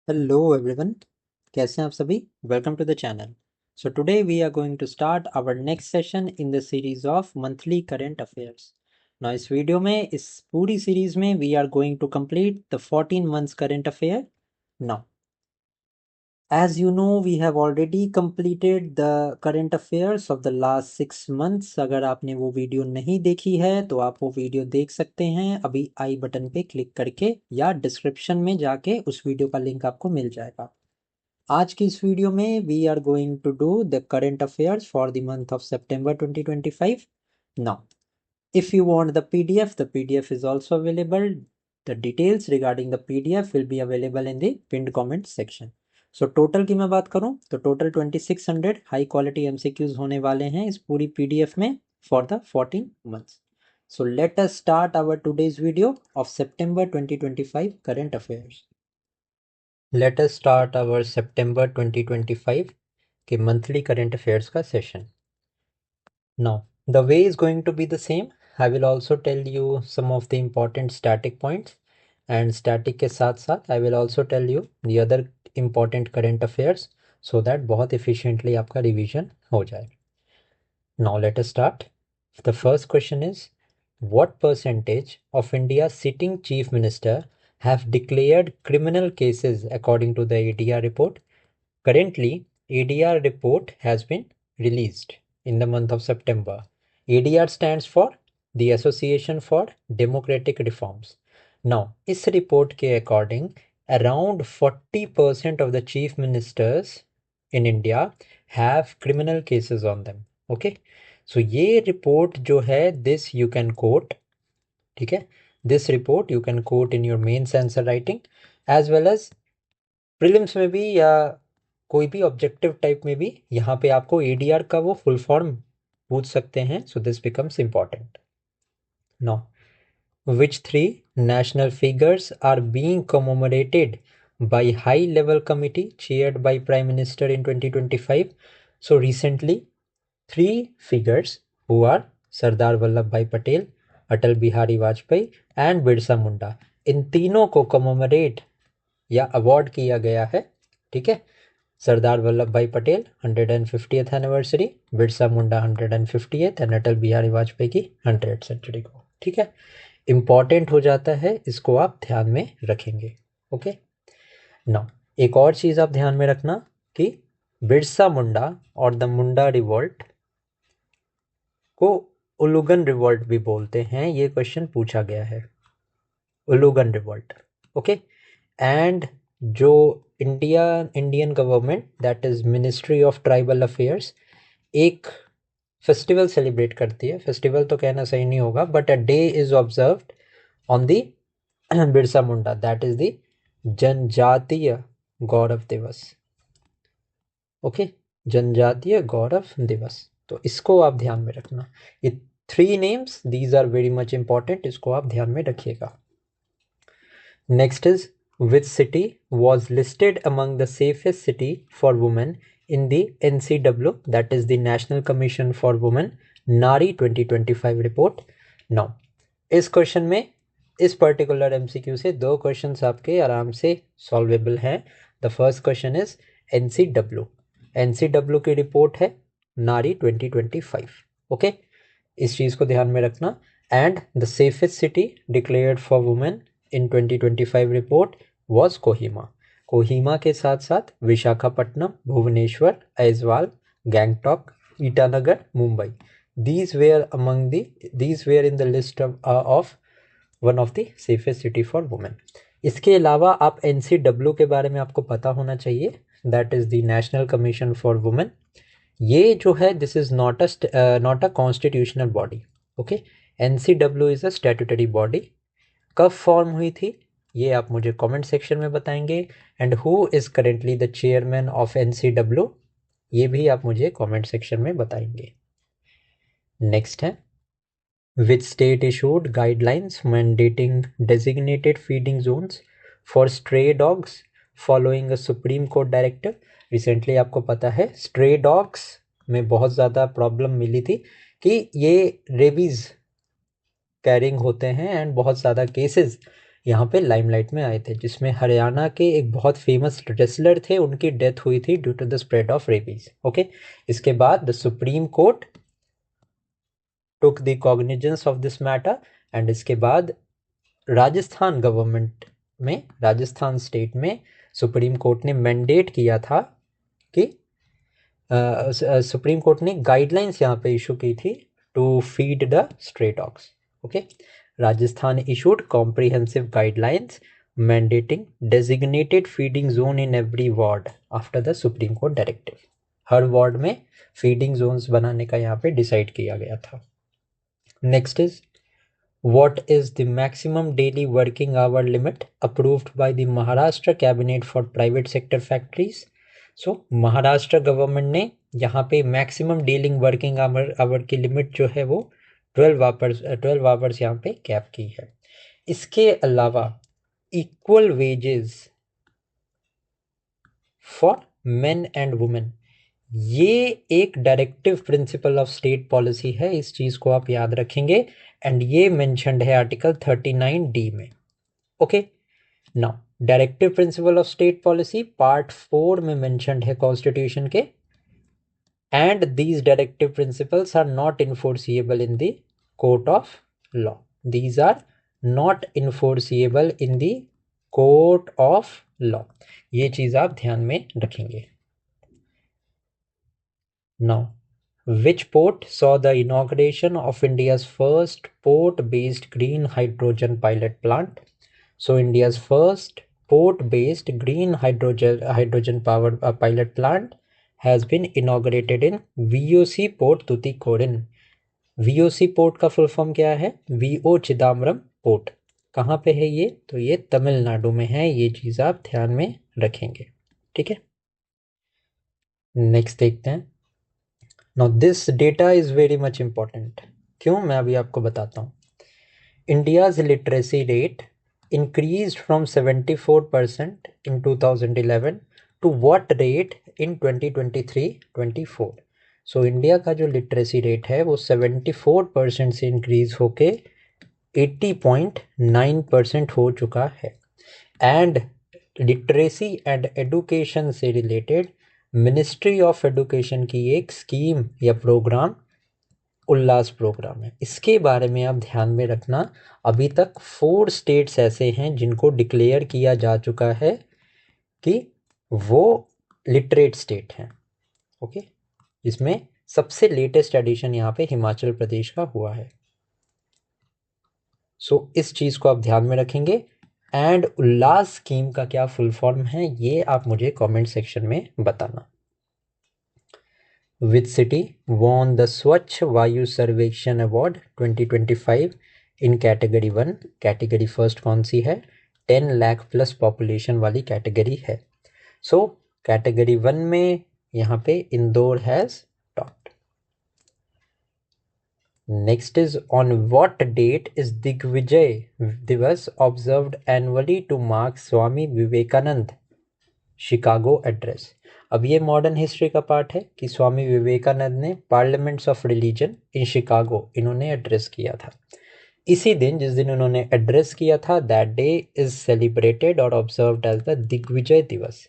Hello everyone, कैसे हैं आप सभी? Welcome to the channel. So today we are going to start our next session in the series of monthly current affairs. Now इस video में इस पूरी series में we are going to complete the 14 months current affair. Now as you know we have already completed the current affairs of the last 6 months. अगर आपने वो video नहीं देखी है तो आप वो वीडियो देख सकते हैं अभी आई बटन पे क्लिक करके या डिस्क्रिप्शन में जाके उस वीडियो का लिंक आपको मिल जाएगा। आज की इस वीडियो में we are going to do the current affairs for the month of September 2025. Now if you want the PDF is also available. The details regarding the PDF will be available in the pinned comment section. So total की मैं बात करूं तो total 2600 high quality MCQs होने वाले हैं इस पूरी PDF में for the 14 months. So let us start our today's video of September 2025 current affairs. Let us start our September 2025 के monthly current affairs का session. Now, the way is going to be the same. I will also tell you some of the important static points, and static के साथ साथ I will also tell you the other important current affairs so that बहुत efficiently आपका revision हो जाए. Now let us start. The first question is, what percentage of India's sitting chief minister have declared criminal cases according to the ADR report? Currently, ADR report has been released in the month of September. ADR stands for the Association for Democratic Reforms. Now, इस report के according around 40% of the chief ministers in India have criminal cases on them. Okay, so ये report जो है this you can quote, ठीक है, this report you can quote in your mains answer writing as well as prelims में भी या कोई भी ऑब्जेक्टिव टाइप में भी यहाँ पे आपको एडीआर का वो फुल फॉर्म पूछ सकते हैं. So this becomes important. Now which 3 national figures are being commemorated by high level committee chaired by Prime Minister in 2025? So recently 3 figures who are Sardar Vallabhbhai Patel, Atal Bihari Vajpayee and Birsa Munda, इन तीनों को commemorate या award किया गया है. ठीक है, Sardar Vallabh Bhai Patel 150th anniversary, Birsa Munda 150th and Atal Bihari Vajpayee की 100th century को. ठीक है, इंपॉर्टेंट हो जाता है, इसको आप ध्यान में रखेंगे. ओके, नाउ एक और चीज आप ध्यान में रखना कि बिरसा मुंडा और द मुंडा रिवोल्ट को उलुगन रिवोल्ट भी बोलते हैं. ये क्वेश्चन पूछा गया है, उलुगन रिवोल्ट. ओके, एंड जो Indian government that is ministry of tribal affairs एक फेस्टिवल सेलिब्रेट करती है. फेस्टिवल तो कहना सही नहीं होगा, but a day is observed on the Birsa Munda, that is the जनजातीय गौरव दिवस. ओके, जनजातीय गौरव दिवस. तो इसको आप ध्यान में रखना. ये 3 names these are very much important, इसको आप ध्यान में रखिएगा. Next is, which city was listed among the safest city for women in the NCW, that is the National Commission for Women Nari 2025 report. Now इस question में इस particular MCQ से 2 questions आपके आराम से सॉल्वेबल हैं. The first question is NCW की report है नारी 2025. ओके, इस चीज को ध्यान में रखना. And the safest city declared for women in 2025 report was Kohima. Kohima के साथ साथ Visakhapatnam, Bhubaneswar, Aizawl, Gangtok, Itanagar, Mumbai, these were in the list of one of the safest city for women. इसके अलावा आप NCW के बारे में आपको पता होना चाहिए, that is the National Commission for Women. ये जो है this is not a constitutional body. Okay, NCW is a statutory body. कब फॉर्म हुई थी ये आप मुझे कमेंट सेक्शन में बताएंगे. And who is currently the chairman of NCW, ये भी आप मुझे कमेंट सेक्शन में बताएंगे. नेक्स्ट है, which state issued guidelines mandating designated feeding Jones for stray dogs following a supreme court directive. Recently आपको पता है स्ट्रे डॉग्स में बहुत ज़्यादा प्रॉब्लम मिली थी कि ये रेबीज कैरिंग होते हैं एंड बहुत ज़्यादा केसेस यहाँ पे लाइमलाइट में आए थे, जिसमें हरियाणा के एक बहुत फेमस रेसलर थे, उनकी डेथ हुई थी due to the spread of rabies. Okay, इसके बाद the supreme court took the cognizance of this matter, and इसके बाद राजस्थान गवर्नमेंट में, राजस्थान स्टेट में सुप्रीम कोर्ट ने मैंडेट किया था कि सुप्रीम कोर्ट ने गाइडलाइंस यहाँ पे इशू की थी to feed the stray dogs. Okay, Rajasthan issued comprehensive guidelines mandating designated feeding zone in every ward after the supreme court directive. हर वार्ड में फीडिंग जोन्स बनाने का यहाँ पे डिसाइड किया गया था। Next is what is the maximum daily working hour limit approved by the Maharashtra cabinet for private sector factories? So Maharashtra government ने यहाँ पे मैक्सिमम डेली वर्किंग आवर की लिमिट जो है वो 12 आवर्स यहाँ पे कैप की है। इसके अलावा equal wages for main and women, ये एक directive principle of state policy है, इस चीज को आप याद रखेंगे, एंड ये मेंशन्ड है आर्टिकल 39D में। Okay, now directive principle of state policy part 4 में मेंशन्ड है कॉन्स्टिट्यूशन के, and these directive principles are not enforceable in the court of law. These are not enforceable in the court of law, ये चीज आप ध्यान में रखेंगे। Now, which port saw the inauguration of India's first port-based green hydrogen pilot plant? So, India's first port-based green hydrogen powered pilot plant has been inaugurated in VOC Port Tuticorin. VOC port का full form क्या है? VO Chidambaram port. कहाँ पे है ये? तो ये तमिलनाडु में है, ये चीज़ आप ध्यान में रखेंगे, ठीक है। नेक्स्ट देखते हैं। Now this data is very much important. क्यों? मैं अभी आपको बताता हूँ। India's literacy rate increased from 74% in 2011 to what rate in 2023-24? So India का जो लिटरेसी रेट है वो 74% से इंक्रीज होके 80.9% हो चुका है। एंड लिटरेसी एंड एडुकेशन से रिलेटेड मिनिस्ट्री ऑफ एडुकेशन की एक स्कीम या प्रोग्राम उल्लास प्रोग्राम है, इसके बारे में आप ध्यान में रखना। अभी तक 4 स्टेट्स ऐसे हैं जिनको डिक्लेयर किया जा चुका है कि वो लिटरेट स्टेट हैं। ओके, जिसमें सबसे लेटेस्ट एडिशन यहाँ पे हिमाचल प्रदेश का हुआ है। सो इस चीज को आप ध्यान में रखेंगे। एंड उल्लास स्कीम का क्या फुल फॉर्म है ये आप मुझे कमेंट सेक्शन में बताना। विच सिटी वॉन द स्वच्छ वायु सर्वेक्षण अवार्ड 2025 इन कैटेगरी 1? कैटेगरी फर्स्ट कौन सी है? 10 लाख प्लस पॉपुलेशन वाली कैटेगरी है। सो कैटेगरी 1 में यहाँ पे Indore has topped. Next is, on what date is Digvijay Divas observed annually to mark Swami Vivekananda Chicago address? अब ये मॉडर्न हिस्ट्री का पार्ट है कि स्वामी विवेकानंद ने parliaments of religion in Chicago इन्होंने एड्रेस किया था। इसी दिन, जिस दिन उन्होंने एड्रेस किया था, दैट डे इज सेलिब्रेटेड और ऑब्जर्व्ड एज द दिग्विजय दिवस।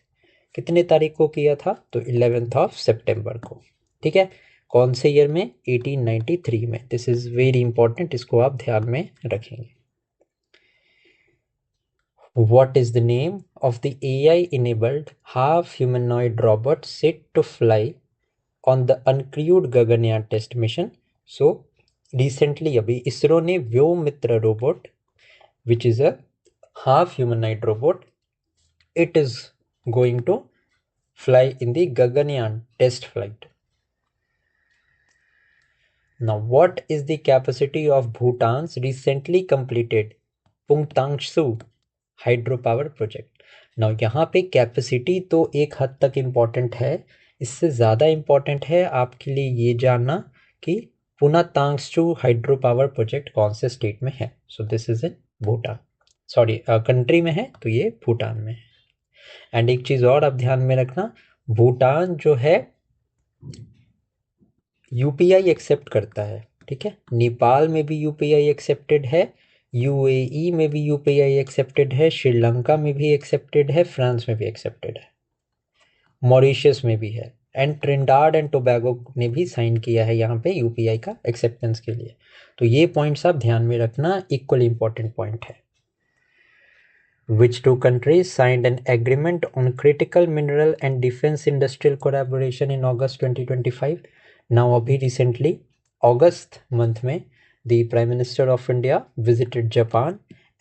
कितने तारीख को किया था? तो 11th ऑफ सितंबर को, ठीक है। कौन से ईयर में? 1893 में। दिस इज वेरी इंपॉर्टेंट, इसको आप ध्यान में रखेंगे। What is the name of the AI-enabled half-humanoid robot set to fly on the uncrewed Gaganyaan test mission? So, recently अभी इसरो ने Vyommitra robot, which is a half-humanoid robot, it is going to fly in the Gaganyaan test flight. Now, what is the capacity of Bhutan's recently completed Pungtangsu hydropower project? Now, यहाँ पे capacity तो एक हद तक important है, इससे ज़्यादा important है आपके लिए ये जानना कि पुनातांगसू हाइड्रो पावर प्रोजेक्ट कौन से स्टेट में है। So this is in Bhutan, sorry country में है, तो ये भूटान में है। एंड एक चीज़ और आप ध्यान में रखना, भूटान जो है यूपीआई एक्सेप्ट करता है, ठीक है। नेपाल में भी यूपीआई एक्सेप्टेड है, यूएई में भी यूपीआई एक्सेप्टेड है, श्रीलंका में भी एक्सेप्टेड है, फ्रांस में भी एक्सेप्टेड है, मॉरिशस में भी है, एंड ट्रिनिडाड एंड टोबैगो ने भी साइन किया है यहाँ पे यूपीआई का एक्सेप्टेंस के लिए। तो ये पॉइंट्स आप ध्यान में रखना, इक्वली इंपॉर्टेंट पॉइंट है। Which two countries signed an agreement on critical mineral and defense industrial collaboration in August 2025? Now, abhi recently, August month में the Prime Minister of India visited Japan,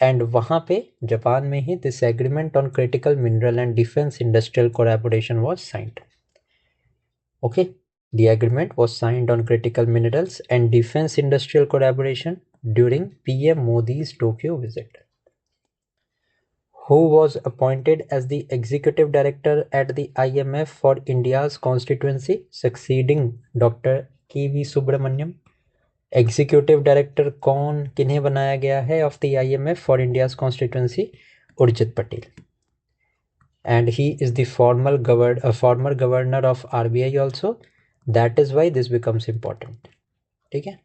and वहाँ पे Japan में ही this agreement on critical mineral and defense industrial collaboration was signed. Okay, the agreement was signed on critical minerals and defense industrial collaboration during PM Modi's Tokyo visit. Who was appointed as the executive director at the IMF for India's constituency, succeeding Dr. K.V. Subramaniam? Executive director कौन किन्हें बनाया गया है of the IMF for India's constituency? Urjit Patel, and he is the former governor of RBI also, that is why this becomes important. ठीक है,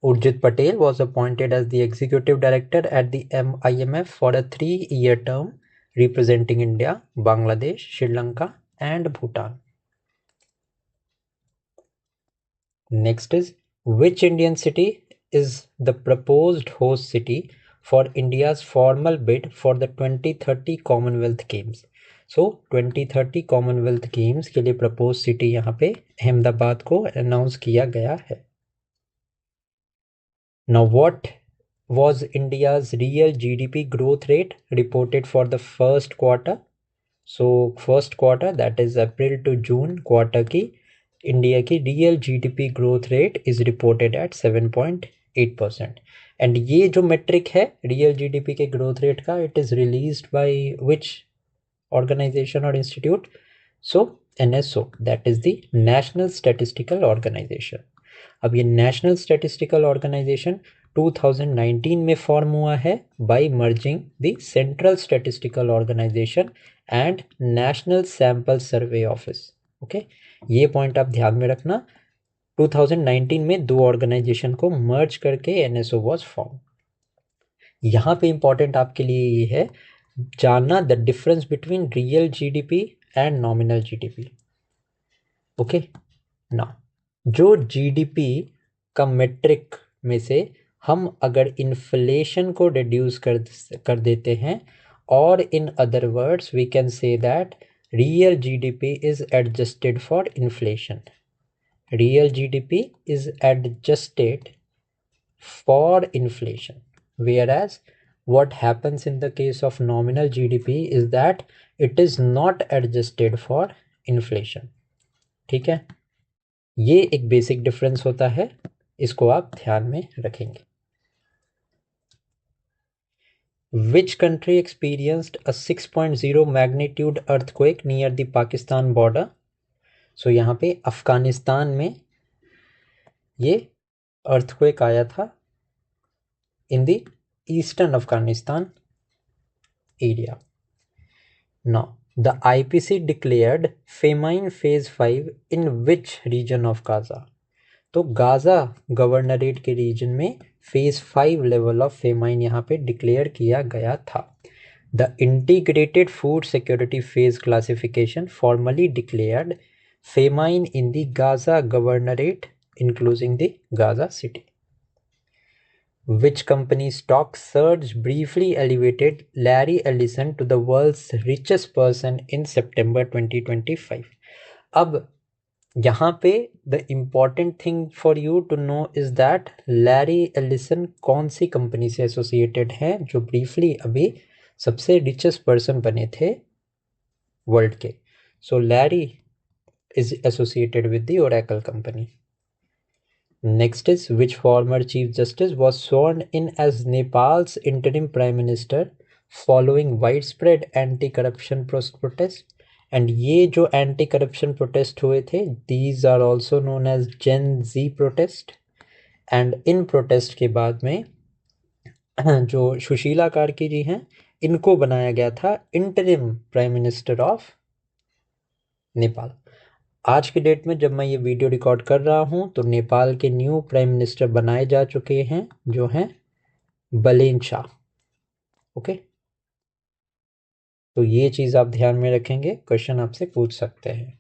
Urjit Patel was appointed as the executive director at the IMF for a 3-year term, representing India, Bangladesh, Sri Lanka, and Bhutan. Next is, which Indian city is the proposed host city for India's formal bid for the 2030 Commonwealth Games? So 2030 Commonwealth Games के लिए proposed city यहाँ पे अहमदाबाद को announce किया गया है। Now, what was India's real GDP growth rate reported for the first quarter? So, first quarter, that is April to June quarter की India की real GDP growth rate is reported at 7.8%. And ये जो metric है real GDP के growth rate का, it is released by which organization or institute? So, NSO, that is the National Statistical Organization. अब ये national statistical organisation 2019 में form हुआ है by merging the central statistical organisation and national sample survey office. Okay, ये point आप ध्यान में रखना, 2019 में दो ऑर्गेनाइजेशन को मर्ज करके NSO वाज फॉर्म। यहाँ पे इंपॉर्टेंट आपके लिए ये है जानना the difference between real GDP and nominal GDP। Okay, ना जो GDP का मेट्रिक में से हम अगर इन्फ्लेशन को रिड्यूस कर देते हैं, और in other words we can say that real GDP is adjusted for inflation. Real GDP is adjusted for inflation, whereas what happens in the case of nominal GDP is that it is not adjusted for inflation. ठीक है, ये एक basic difference होता है, इसको आप ध्यान में रखेंगे। Which country experienced a 6.0 magnitude earthquake near the Pakistan border? So यहाँ पे अफगानिस्तान में ये earthquake आया था in the eastern Afghanistan area. Now, the IPC declared famine phase 5 in which region of Gaza? तो गाजा गवर्नरेट के रीजन में phase 5 level of famine यहाँ पे डिक्लेयर किया गया था। The integrated food security phase classification formally declared famine in the Gaza governorate including the Gaza city. Which company's stock surge briefly elevated Larry Ellison to the world's richest person in September 2025? अब यहाँ पे the important thing for you to know is that Larry Ellison कौन सी company से associated है जो briefly अभी सबसे richest person बने थे वर्ल्ड के। So Larry is associated with the Oracle company. Next is, which former Chief Justice was sworn in as Nepal's interim Prime Minister following widespread anti-corruption protest? And ये जो anti-corruption protest हुए थे, these are also known as Gen Z protest. And in protest के बाद में जो सुशीला कार्की जी हैं, इनको बनाया गया था interim Prime Minister of Nepal. आज की डेट में जब मैं ये वीडियो रिकॉर्ड कर रहा हूँ तो नेपाल के न्यू प्राइम मिनिस्टर बनाए जा चुके हैं, जो हैं बलेन शाह। ओके, तो ये चीज आप ध्यान में रखेंगे, क्वेश्चन आपसे पूछ सकते हैं।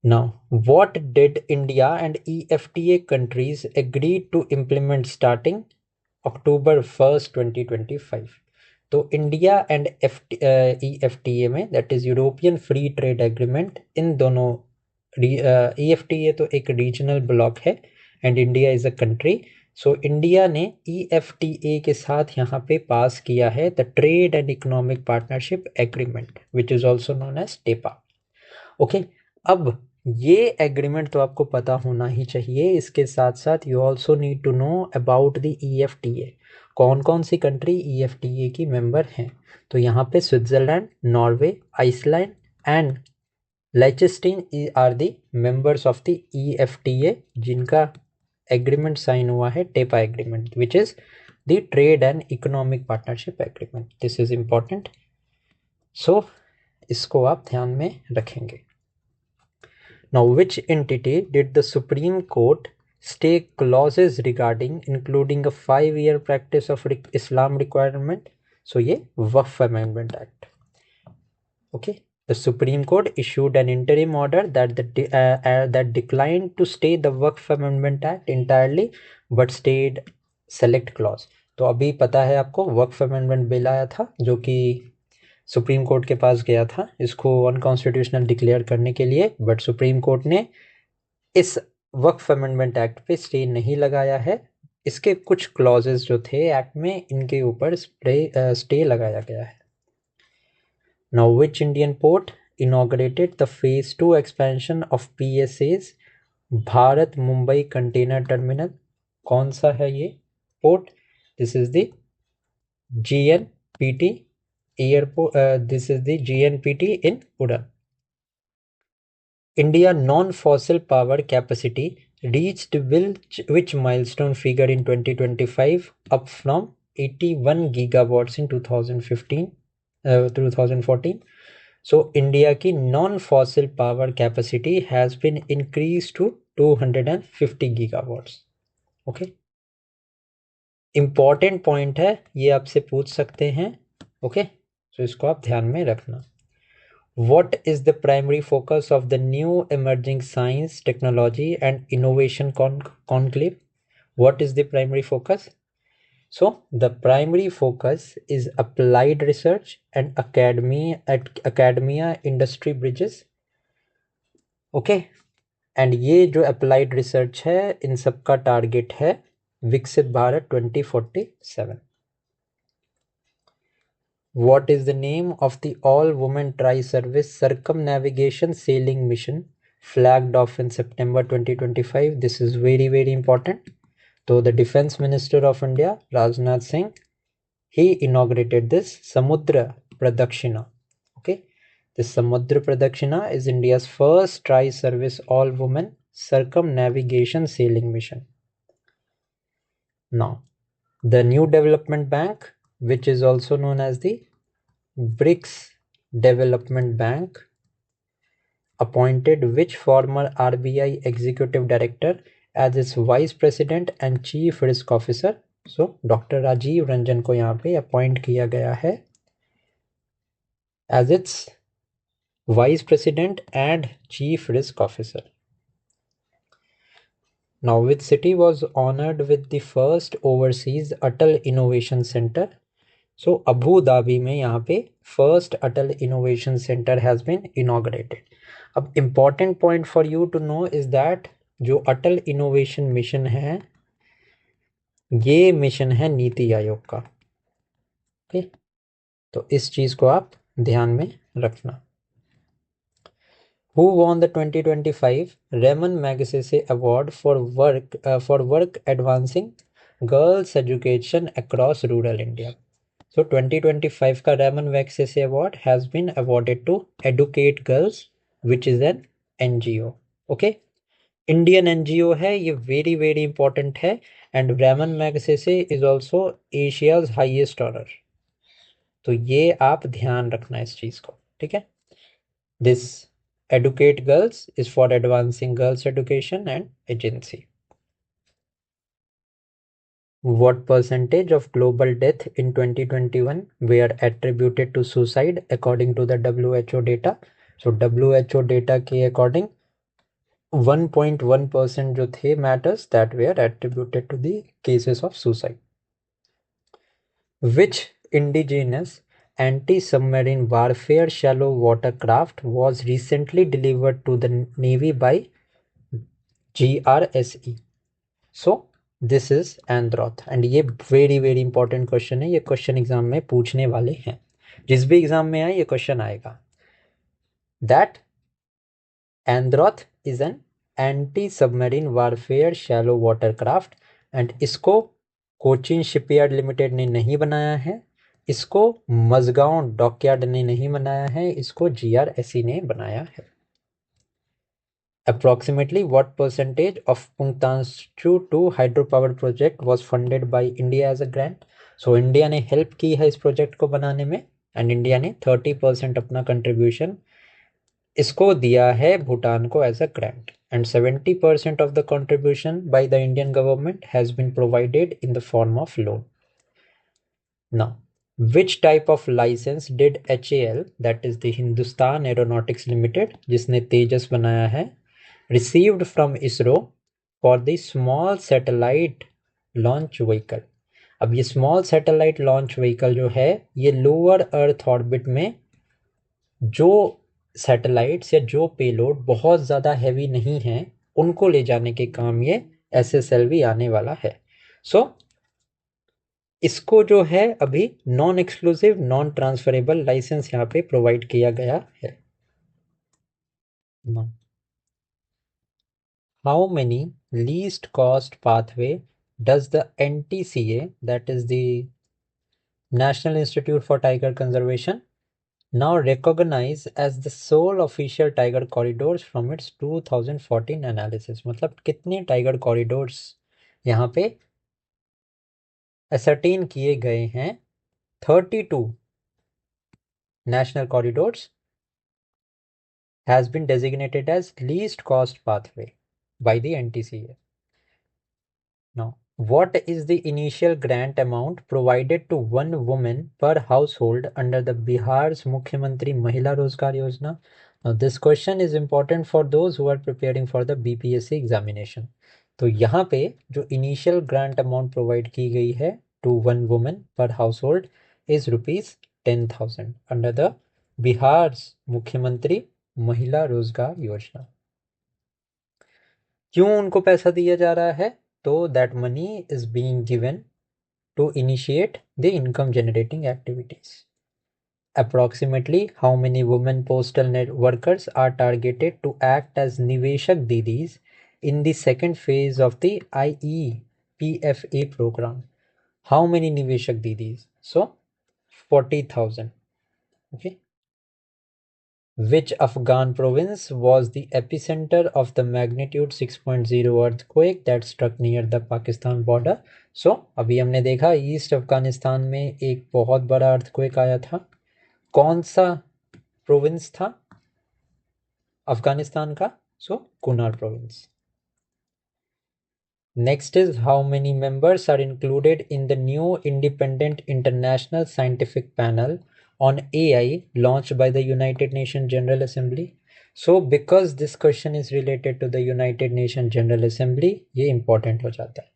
Now, what did India and EFTA countries agree to implement starting October 1st, 2025? तो इंडिया एंड EFTA में, that is European free trade agreement, इन दोनों, EFTA तो एक रीजनल ब्लॉक है and India is a country. So India ने EFTA के साथ यहाँ पे पास किया है the trade and economic partnership agreement which is also known as TEPA. Okay, अब ये एग्रीमेंट तो आपको पता होना ही चाहिए। इसके साथ साथ you also need to know about the EFTA, कौन कौन सी कंट्री EFTA की मेंबर हैं। तो यहाँ पे Switzerland, Norway, Iceland and Liechtenstein are the members of the EFTA, जिनका एग्रीमेंट साइन हुआ है TEPA agreement which is the trade and economic partnership agreement. This is important, so इसको आप ध्यान में रखेंगे। Now, which entity did the Supreme Court stay clauses regarding, including a 5-year practice of Islam requirement? So, ये Waqf Amendment Act. Okay, the Supreme Court issued an interim order that declined to stay the Waqf Amendment Act entirely, but stayed select clause. तो अभी पता है आपको वक्फ amendment bill आया था जो कि सुप्रीम कोर्ट के पास गया था इसको अनकॉन्स्टिट्यूशनल डिक्लेयर करने के लिए, बट सुप्रीम कोर्ट ने इस वक्फ अमेंडमेंट एक्ट पे स्टे नहीं लगाया है। इसके कुछ क्लॉजेस जो थे एक्ट में, इनके ऊपर स्टे लगाया गया है। Now which Indian port inaugurated the phase 2 expansion of PSA's Bharat Mumbai container terminal? कौन सा है ये port? This is the GNPT airport. This is the GNPT in Udan. India non-fossil power capacity reached which milestone figure in 2025, up from 81 gigawatts in 2014. So India की non-fossil power capacity has been increased to 250 gigawatts. Okay, important point है ये, आपसे पूछ सकते हैं। Okay, तो इसको आप ध्यान में रखना। What is the primary focus of the new emerging science, technology and innovation conclave? What is the primary focus? So the primary focus is applied research and academia industry bridges. Okay, and ये जो applied research है इन सब का target है विकसित Bharat 2047. What is the name of the all-women tri-service circumnavigation sailing mission flagged off in September 2025? This is very, very important. So the Defense Minister of India, Rajnath Singh, he inaugurated this Samudra Pradakshina. Okay, this Samudra Pradakshina is India's first tri-service all-women circumnavigation sailing mission. Now, the New Development Bank, which is also known as the BRICS Development Bank, appointed which former RBI executive director as its vice president and chief risk officer? So doctor Rajiv Ranjan को यहाँ पे appoint किया गया है as its vice president and chief risk officer. Now, which city was honored with the first overseas Atal Innovation Center? So Abu Dhabi में यहाँ पे first Atal innovation centre has been inaugurated. अब important point for you to know is that जो Atal innovation mission है ये mission है नीति आयोग का। Okay, तो इस चीज को आप ध्यान में रखना। Who won the 2025 Raman Magsaysay Award for work advancing girls education across rural India? So 2025 का Raman Magsaysay Award has been awarded to Educate Girls, which is an NGO. Okay, Indian NGO है ये, very very important है, and Raman Magsaysay is also Asia's highest honor. तो ये आप ध्यान रखना इस चीज को, ठीक है। This Educate Girls is for advancing girls education and agency. What percentage of global death in 2021 were attributed to suicide according to the WHO data? So WHO data के according 1.1% जो थे matters that were attributed to the cases of suicide. Which indigenous anti-submarine warfare shallow water craft was recently delivered to the Navy by GRSE? So this is Androth and ये very very important question है, ये question exam में पूछने वाले हैं, जिस भी exam में आए ये क्वेश्चन आएगा। That Androth is an anti submarine warfare shallow water craft and इसको कोचिन शिपयार्ड लिमिटेड ने नहीं बनाया है, इसको मजगांव डॉकयार्ड ने नहीं बनाया है, इसको GRSE ने बनाया है। Approximately what percentage of Pungtanshu 2 hydropower project was funded by India as a grant? So India ने help की है इस project को बनाने में and India ने 30% अपना contribution इसको दिया है भूटान को as a grant and 70% of the contribution by the Indian government has been provided in the form of loan. Now, which type of license did HAL, that is the Hindustan Aeronautics Limited, जिसने तेजस बनाया है, received from ISRO for the small satellite launch vehicle? अब ये small satellite launch vehicle जो है ये lower earth orbit में जो satellites या जो payload बहुत ज़्यादा heavy नहीं है उनको ले जाने के काम ये SSLV आने वाला है। So इसको जो है अभी non exclusive non transferable licence यहाँ पे प्रोवाइड किया गया है। How many least cost pathway does the NTCA, that is the National Institute for Tiger Conservation, now recognize as the sole official tiger corridors from its 2014 analysis? मतलब कितने tiger corridors यहाँ पे ascertain किए गए हैं? 32 national corridors has been designated as least cost pathway by the NTCA. Now, what is the initial grant amount provided to one woman per household under the Bihar's Mukhyamantri Mahila Rozgar Yojana? Now, this question is important for those who are preparing for the BPSC examination. तो यहाँ पे जो initial grant amount provide की गई है to one woman per household is ₹10,000 under the Bihar's मुख्यमंत्री महिला रोजगार योजना। क्यों उनको पैसा दिया जा रहा है? तो that money is being given to initiate the income generating activities. Approximately how many women postal net workers are targeted to act as Niveshak Didis in the second phase of the IEPFA program? How many Niveshak Didis? So 40,000. Okay. Which Afghan province was the epicenter of the magnitude 6.0 earthquake that struck near the Pakistan border? So अभी हमने देखा east Afghanistan में एक बहुत बड़ा earthquake आया था। कौन सा प्रोविंस था अफगानिस्तान का? So Kunar province. Next is how many members are included in the new independent international scientific panel on AI launched by the United Nations General Assembly? So because this question is related to the United Nations General Assembly, ये important हो जाता है।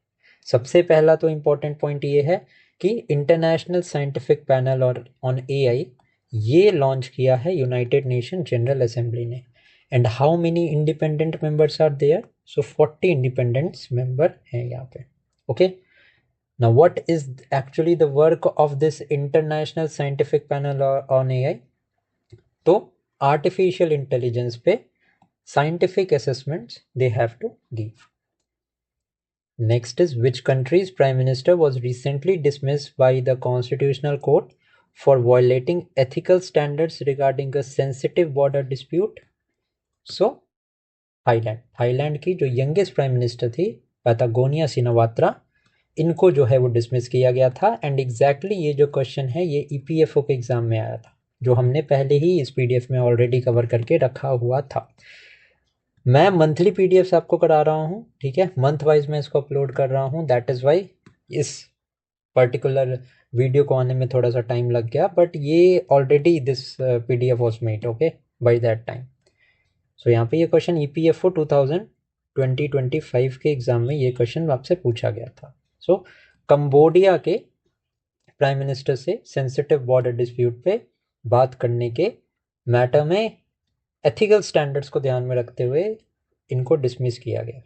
सबसे पहला तो important point ये है कि इंटरनेशनल साइंटिफिक पैनल और ऑन AI ये लॉन्च किया है यूनाइटेड नेशन जनरल असेंबली ने। And how many independent members are there? So 40 independents member हैं यहाँ पे। Okay, now what is actually the work of this international scientific panel on AI? तो artificial intelligence पे scientific assessments they have to give. Next is which country's prime minister was recently dismissed by the constitutional court for violating ethical standards regarding a sensitive border dispute? So Thailand. Thailand की जो youngest prime minister थी Patagonia सिनावात्रा, इनको जो है वो dismiss किया गया था। एंड एग्जैक्टली ये जो क्वेश्चन है ये EPFO के एग्जाम में आया था, जो हमने पहले ही इस PDF में ऑलरेडी कवर करके रखा हुआ था। मैं मंथली PDF आपको करा रहा हूँ, ठीक है, मंथ वाइज मैं इसको अपलोड कर रहा हूँ। दैट इज़ वाई इस पर्टिकुलर वीडियो को आने में थोड़ा सा टाइम लग गया, बट ये already this PDF was made okay by that time. So यहाँ पे ये क्वेश्चन EPFO 2025 के एग्जाम में ये क्वेश्चन आपसे पूछा गया था। सो कंबोडिया के प्राइम मिनिस्टर से सेंसिटिव बॉर्डर डिस्प्यूट पे बात करने के मैटर में एथिकल स्टैंडर्ड्स को ध्यान में रखते हुए इनको डिसमिस किया गया।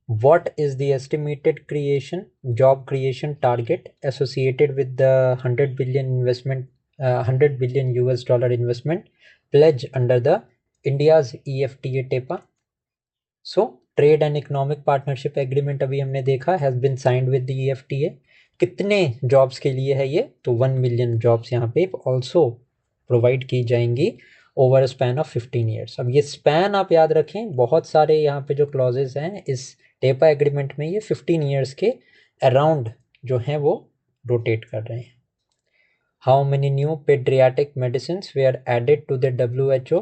What is the estimated job creation target associated with the 100 billion US dollar investment pledge under the India's EFTA TEPA? So Trade and Economic Partnership Agreement अभी हमने देखा has been signed with the EFTA। कितने jobs के लिए है ये? तो 1 million jobs यहाँ पे ऑल्सो प्रोवाइड की जाएंगी ओवर स्पैन ऑफ 15 ईयर्स। अब ये स्पैन आप याद रखें, बहुत सारे यहाँ पे जो क्लॉजेज हैं इस टेपा एग्रीमेंट में ये 15 ईयर्स के अराउंड जो हैं वो रोटेट कर रहे हैं। How many new paediatric medicine were added to the WHO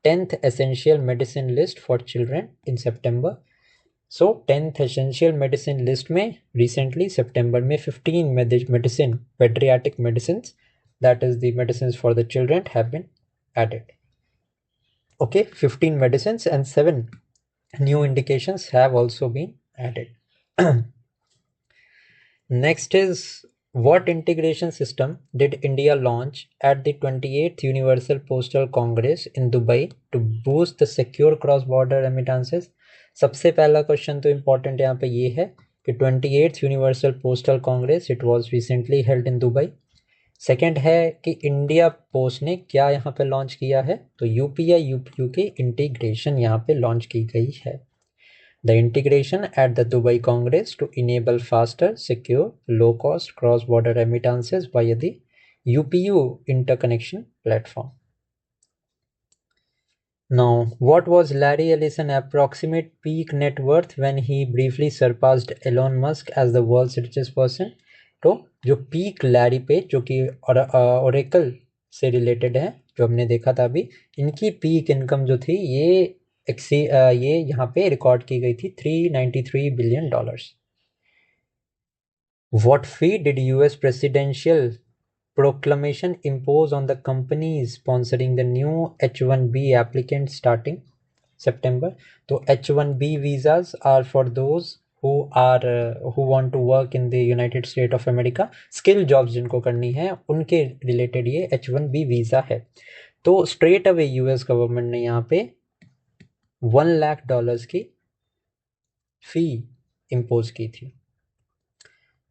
10th essential medicine list for children in September? So 10th essential medicine list में recently September में 15 medicine pediatric medicines, that is the medicines for the children, have been added. Okay, 15 medicines and 7 new indications have also been added. Next is, what integration system did India launch at the 28th Universal Postal Congress in Dubai to boost the secure cross-border remittances? सबसे पहला question तो important यहाँ पे ये है कि 28th universal postal congress it was recently held in Dubai. Second है कि इंडिया पोस्ट ने क्या यहाँ पे लॉन्च किया है, तो UPI UPU की इंटीग्रेशन यहाँ पे लॉन्च की गई है। The integration at the Dubai Congress to enable faster, secure, low-cost cross-border remittances via the UPU interconnection platform. Now, what was Larry Ellison's approximate peak net worth when he briefly surpassed Elon Musk as the world's richest person? तो जो peak Larry पे, जो कि Oracle से related है, जो हमने देखा था अभी, इनकी पीक इनकम जो थी ये यहाँ पे रिकॉर्ड की गई थी $393 billion। What fee did US presidential proclamation impose on the companies sponsoring the new H-1B applicants starting September? तो H-1B visas are for those who want to work in the United States of America, skill jobs जिनको करनी है उनके related ये H-1B visa है। तो straight away US government ने यहाँ पे $1 लाख की फी इम्पोज की थी।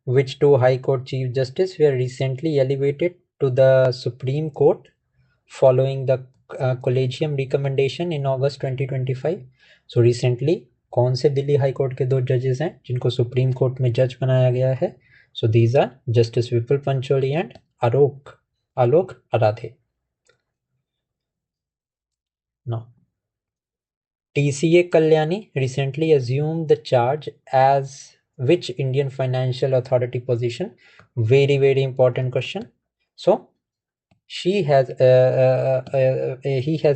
Which two High Court Chief Justice were recently elevated to the Supreme Court following the collegium recommendation in August 2025? So recently कौन से दिल्ली हाई कोर्ट के 2 जजेस हैं जिनको सुप्रीम कोर्ट में जज बनाया गया है? So these are Justice Vipul Pancholi and Alok Aradhe. Now, TCA Kalyani recently assumed the charge as which Indian financial authority position? Very, very important question. So he has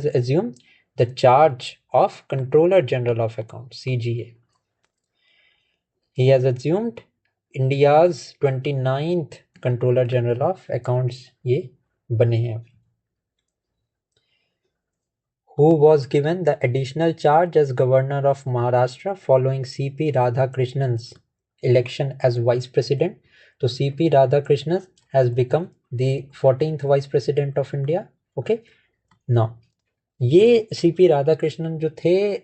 assumed the charge of Controller General of Accounts, CGA. He has assumed India's 29th Controller General of Accounts ये बने हैं अभी। Who was given the additional charge as Governor of Maharashtra following CP Radhakrishnan's election as Vice President? So CP Radhakrishnan has become the 14th Vice President of India. Okay. Now, ये CP Radhakrishnan जो थे,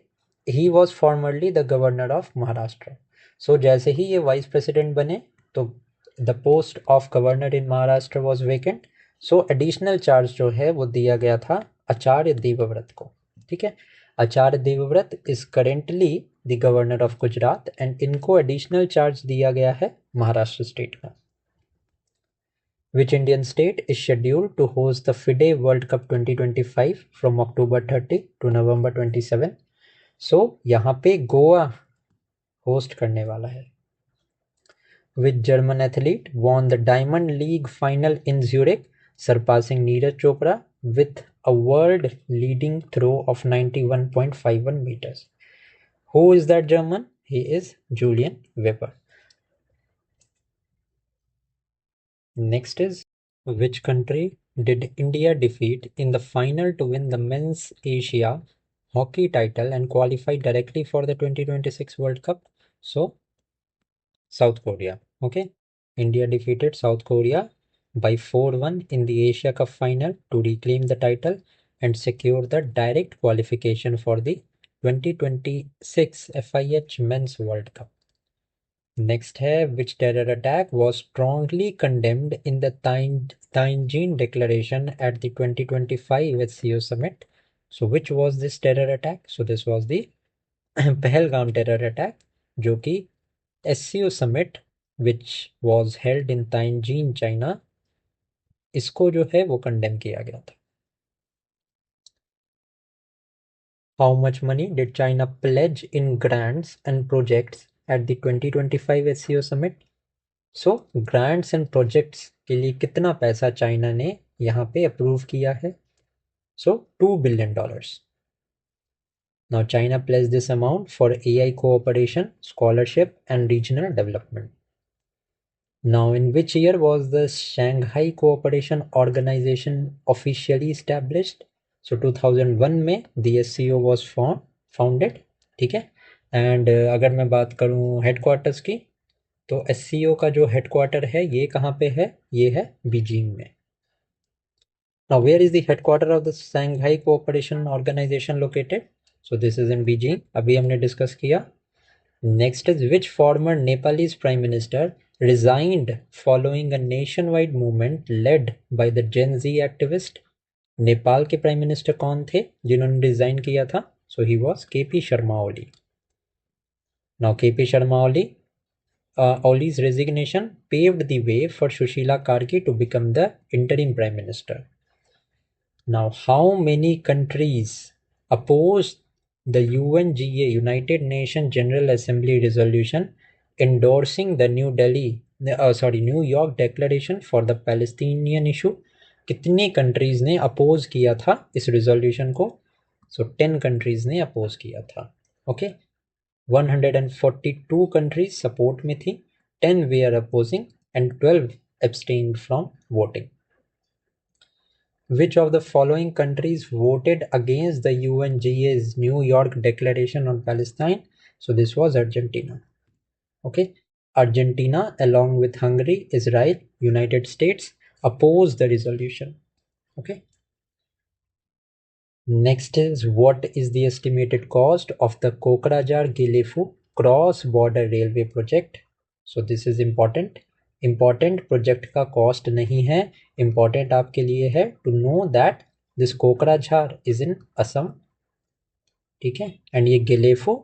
he was formerly the Governor of Maharashtra. So जैसे ही ये Vice President बने तो the post of Governor in Maharashtra was vacant. So additional charge जो है वो दिया गया था आचार्य देवव्रत को। ठीक है, Acharya Devvrat is currently the governor of Gujarat and इनको एडिशनल चार्ज दिया गया है महाराष्ट्र स्टेट का। Which Indian state is scheduled to host the FIDE World Cup 2025 from October 30 to November 27? So यहाँ पे गोवा होस्ट करने वाला है। Which German athlete won the Diamond League final in Zurich, surpassing Neeraj Chopra with a world leading throw of 91.51 meters? Who is that German? He is Julian Weber. Next is, which country did India defeat in the final to win the Men's Asia Hockey title and qualify directly for the 2026 World Cup? So, South Korea. Okay. India defeated South Korea by 4-1 in the Asia Cup final to reclaim the title and secure the direct qualification for the 2026 FIH Men's World Cup. Next है, which terror attack was strongly condemned in the Tianjin Declaration at the 2025 SCO Summit? So which was this terror attack? So this was the Pahalgam terror attack, जो कि SCO Summit which was held in Tianjin, China, इसको जो है वो condemn किया गया था. How much money did China pledge in grants and projects at the 2025 SCO Summit? So grants and projects के लिए कितना पैसा चाइना ने यहाँ पे अप्रूव किया है? सो $2 billion. Now China pledged this amount for AI cooperation, scholarship and regional development. Now in which year was the Shanghai Cooperation Organization officially established? So 2001 में the SCO was founded. ठीक है. And अगर मैं बात करूँ headquarters की, तो SCO का जो हेडक्वार्टर है ये कहाँ पे है? ये है बीजिंग में. Now where is the headquarter of the Shanghai Cooperation Organization located? So this is in Beijing. अभी हमने डिस्कस किया. Next is, which former Nepalese prime minister resigned following a nationwide movement led by the Gen Z activist? Nepal के prime minister कौन थे जिन्होंने resign किया था? So he was KP Sharma Oli. Now KP Sharma Oli's resignation paved the way for Sushila Karki to become the interim prime minister. Now, how many countries opposed the UNGA, United Nations General Assembly resolution endorsing the New York Declaration for the Palestinian issue? कितनी countries ने oppose किया था इस resolution को? सो 10 countries ने oppose किया था. Okay, 142 countries support में थी, 10 वे are opposing and 12 abstained from voting. Which of the following countries voted against the UNGA's New York Declaration on Palestine? So this was Argentina. Okay, Argentina along with Hungary, Israel, United States opposed the resolution. Okay. Next is, what is the estimated cost of the Kokrajhar-Gilefu cross-border railway project? So this is important. Important project का cost नहीं है, important आपके लिए है to know that this Kokrajhar is in Assam. ठीक है, and ये गिलेफो,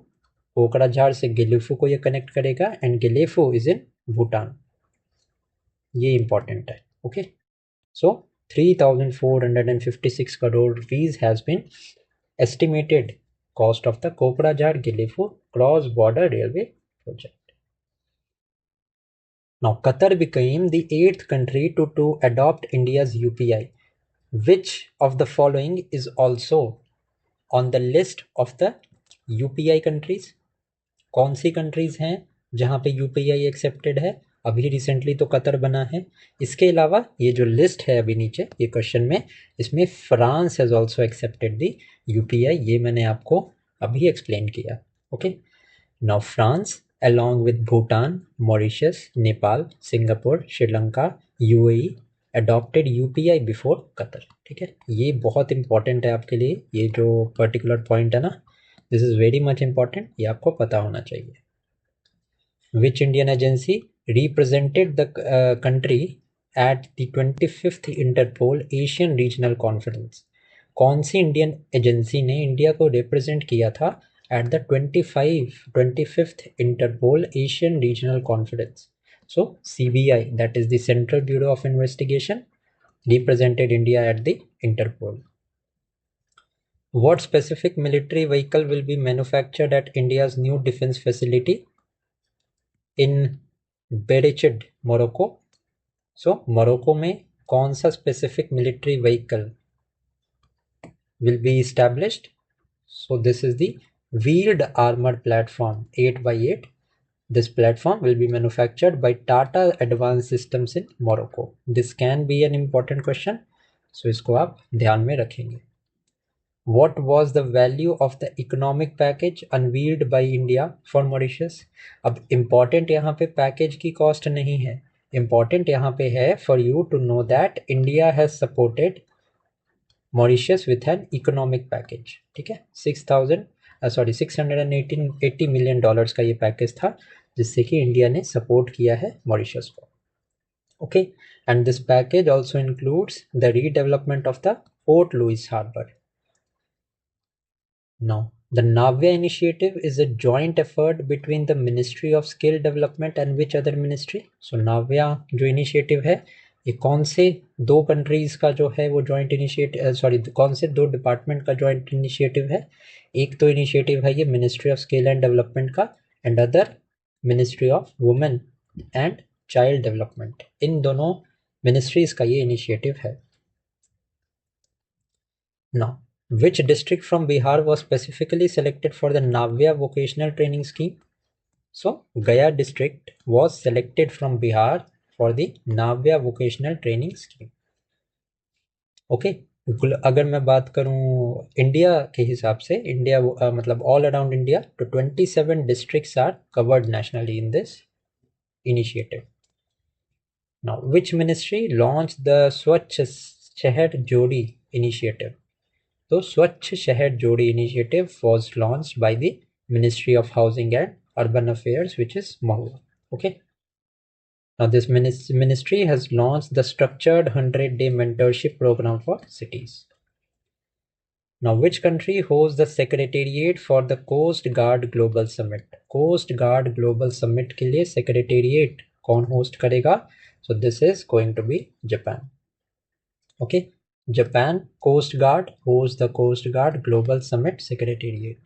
कोकराझार से गिलेफो को ये कनेक्ट करेगा एंड गिलेफो इज इन भूटान. ये इंपॉर्टेंट है. Okay, so 3,456 crore rupees has been estimated cost of the Kokrajhar-Gilefu cross-border railway project. Now, Qatar became the 8th country to adopt India's UPI. Which of the following is also on the list of the UPI countries? कौन सी countries हैं जहाँ पे UPI accepted है? अभी recently तो Qatar बना है. इसके अलावा ये जो लिस्ट है अभी नीचे ये क्वेश्चन में, इसमें France has also accepted the UPI. ये मैंने आपको अभी एक्सप्लेन किया. Okay, now France along with Bhutan, Mauritius, Nepal, Singapore, Sri Lanka, UAE adopted UPI before Qatar. ठीक है, ये बहुत इंपॉर्टेंट है आपके लिए. ये जो पर्टिकुलर पॉइंट है ना, this is very much important, ये आपको पता होना चाहिए. Which Indian agency represented the country at the 25th Interpol Asian Regional Conference? कौन सी इंडियन एजेंसी ने इंडिया को रिप्रेजेंट किया था at the 25th Interpol Asian Regional Conference? So CBI, that is the Central Bureau of Investigation, represented India at the Interpol. What specific military vehicle will be manufactured at India's new defense facility in Berechid, Morocco? So Morocco में कौन सा specific military vehicle will be established? So this is the wheeled armored platform 8x8 This platform will be manufactured by Tata Advanced Systems in Morocco. This can be an important question, so इसको आप ध्यान में रखेंगे. What was the value of the economic package unveiled by India for Mauritius? अब important यहाँ पे package की cost नहीं है, important यहाँ पे है for you to know that India has supported Mauritius with an economic package. ठीक है, 680 million dollars का ये पैकेज था जिससे कि इंडिया ने सपोर्ट किया है मॉरिशस को. Okay, and this package also includes the redevelopment of the Port Louis harbour. Now, the Navya initiative is a joint effort between the Ministry of Skill Development and which other ministry? So Navya जो initiative है ये कौन से दो countries का जो है वो जॉइंट इनिशिएटिव कौन से दो डिपार्टमेंट का जॉइंट इनिशिएटिव है? एक तो इनिशिएटिव है ये ministry of skill and development का and other ministry of women and child development. इन दोनों मिनिस्ट्रीज का ये इनिशिएटिव है. Now, which district from Bihar was specifically selected for the Navya vocational training scheme? So, Gaya district was selected from Bihar for the Navya vocational training scheme. Okay, अगर मैं बात करूं India के हिसाब से, इंडिया मतलब all around India, तो 27 districts are covered nationally in this initiative. Now, which ministry launched the Swachh Shahar Jodi initiative? So, Swachh Shahar Jodi initiative was launched by the Ministry of Housing and Urban Affairs, which is Mahua. Okay. Now, this ministry has launched the structured 100-day mentorship program for cities. Now, which country hosts the secretariat for the Coast Guard Global Summit? Coast Guard Global Summit के लिए secretariat कौन host करेगा? So, this is going to be Japan. Okay. Japan Coast Guard hosts the Coast Guard Global Summit Secretariat.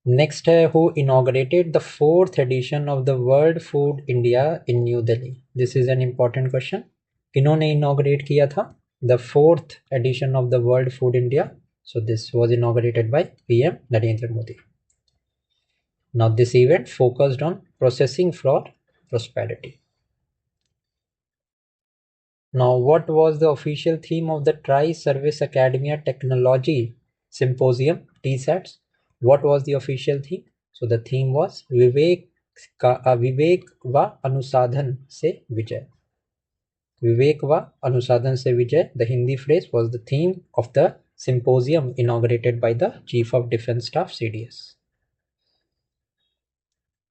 Next है who inaugurated the 4th edition of the World Food India in New Delhi? This is an important question. किन्होंने inaugurate किया था the 4th edition of the World Food India? So this was inaugurated by PM Narendra Modi. Now this event focused on processing for prosperity. Now, what was the official theme of the Tri-Service Academia Technology Symposium, TSATS? What was the official theme? So, the theme was Vivek व अनुसाधन से विजय. Vivek व अनुसाधन से विजय. The Hindi phrase was the theme of the symposium inaugurated by the Chief of Defence Staff, CDS.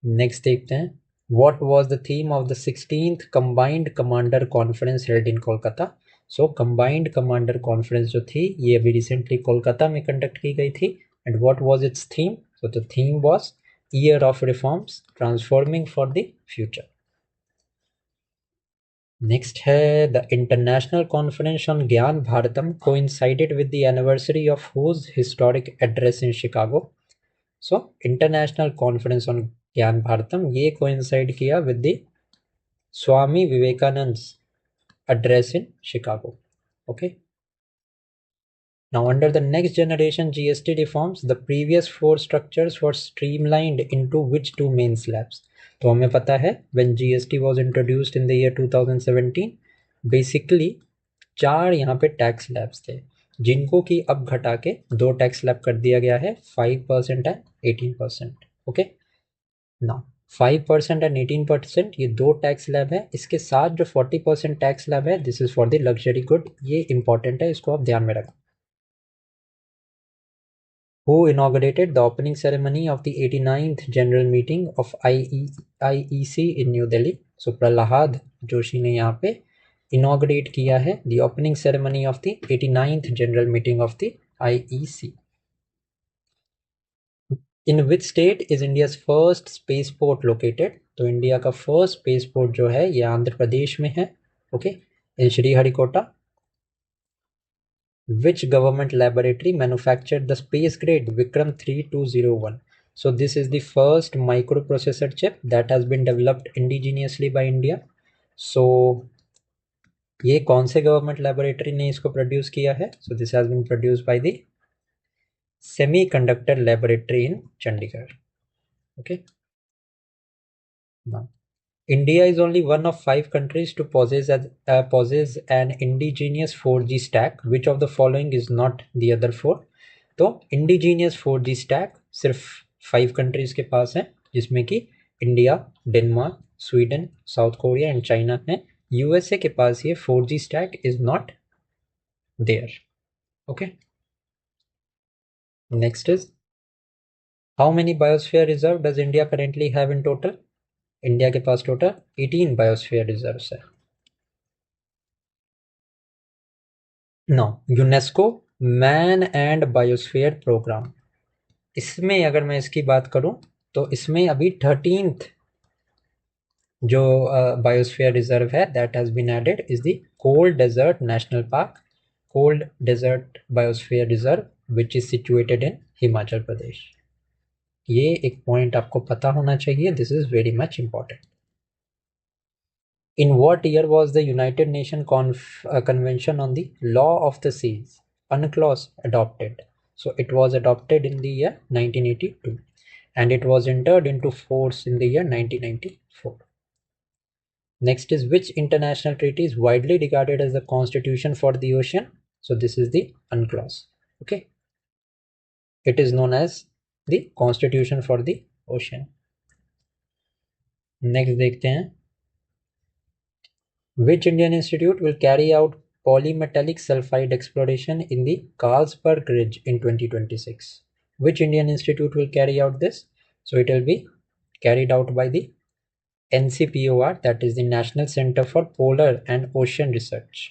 Next देखते हैं. What was the theme of the 16th Combined Commander Conference held in Kolkata? So Combined Commander Conference जो थी ये अभी recently Kolkata में conduct की गई थी. And what was its theme? So the theme was Year of Reforms, Transforming for the Future. Next है the International Conference on Gyan Bharatam coincided with the anniversary of whose historic address in Chicago? So International Conference on ज्ञान भारतम ये coincide किया with the Swami Vivekananda address in Chicago. Okay. Now under the next generation GST reforms the previous 4 structures were streamlined into which 2 main slabs? तो हमें पता है when GST was introduced in the year 2017 basically 4 यहाँ पे tax slabs थे जिनको कि अब घटा के 2 टैक्स स्लैब कर दिया गया है 5% एंड 18%. ओके. Now 5% एंड 18% ये 2 टैक्स स्लैब है. इसके साथ जो 40% टैक्स स्लैब है this is for the luxury good. ये इंपॉर्टेंट है, इसको आप ध्यान में रखें. Who inaugurated the opening ceremony of the 89th general meeting of IEC in New Delhi? So Prahlad Joshi ने यहाँ पे inaugurate किया है the opening ceremony of the 89th general meeting of the IEC. In which state is India's first spaceport located? तो India का first spaceport जो है ये आंध्र प्रदेश में है. Okay. In Sriharikota. Which government laboratory manufactured the space grade Vikram 3201? So this is the first microprocessor chip that has been developed indigenously by India. So ये कौन से गवर्नमेंट लैबोरेटरी ने इसको प्रोड्यूस किया है? So this has been produced by the Semiconductor Laboratory in Chandigarh. Okay. No. India is only one of 5 countries to possess an indigenous 4G stack. Which of the following is not the other four? तो indigenous 4G stack सिर्फ 5 countries के पास है, जिसमें कि India, Denmark, Sweden, South Korea and China है. USA के पास ये 4G stack is not there. Okay, next is how many biosphere reserve does India currently have in total? India के पास टोटल 18 बायोस्फीयर रिजर्व्स है. No, UNESCO man and biosphere programme, इसमें अगर मैं इसकी बात करूं तो इसमें अभी 13th जो बायोस्फीयर रिजर्व है that has been added is the cold desert national park, cold desert biosphere reserve which is situated in Himachal Pradesh. ये एक पॉइंट आपको पता होना चाहिए, this is very much important. In what year was the United Nations Convention on the Law of the Seas, UNCLOS, adopted? So it was adopted in the year 1982 and it was entered into force in the year 1994. Next is which international treaty is widely regarded as the constitution for the ocean? So this is the UNCLOS. Okay. It is known as the constitution for the ocean. Next देखते हैं. Which Indian institute will carry out polymetallic sulfide exploration in the Carlsberg Ridge in 2026? Which Indian institute will carry out this? So it will be carried out by the NCPOR, that is the National Center for Polar and Ocean Research.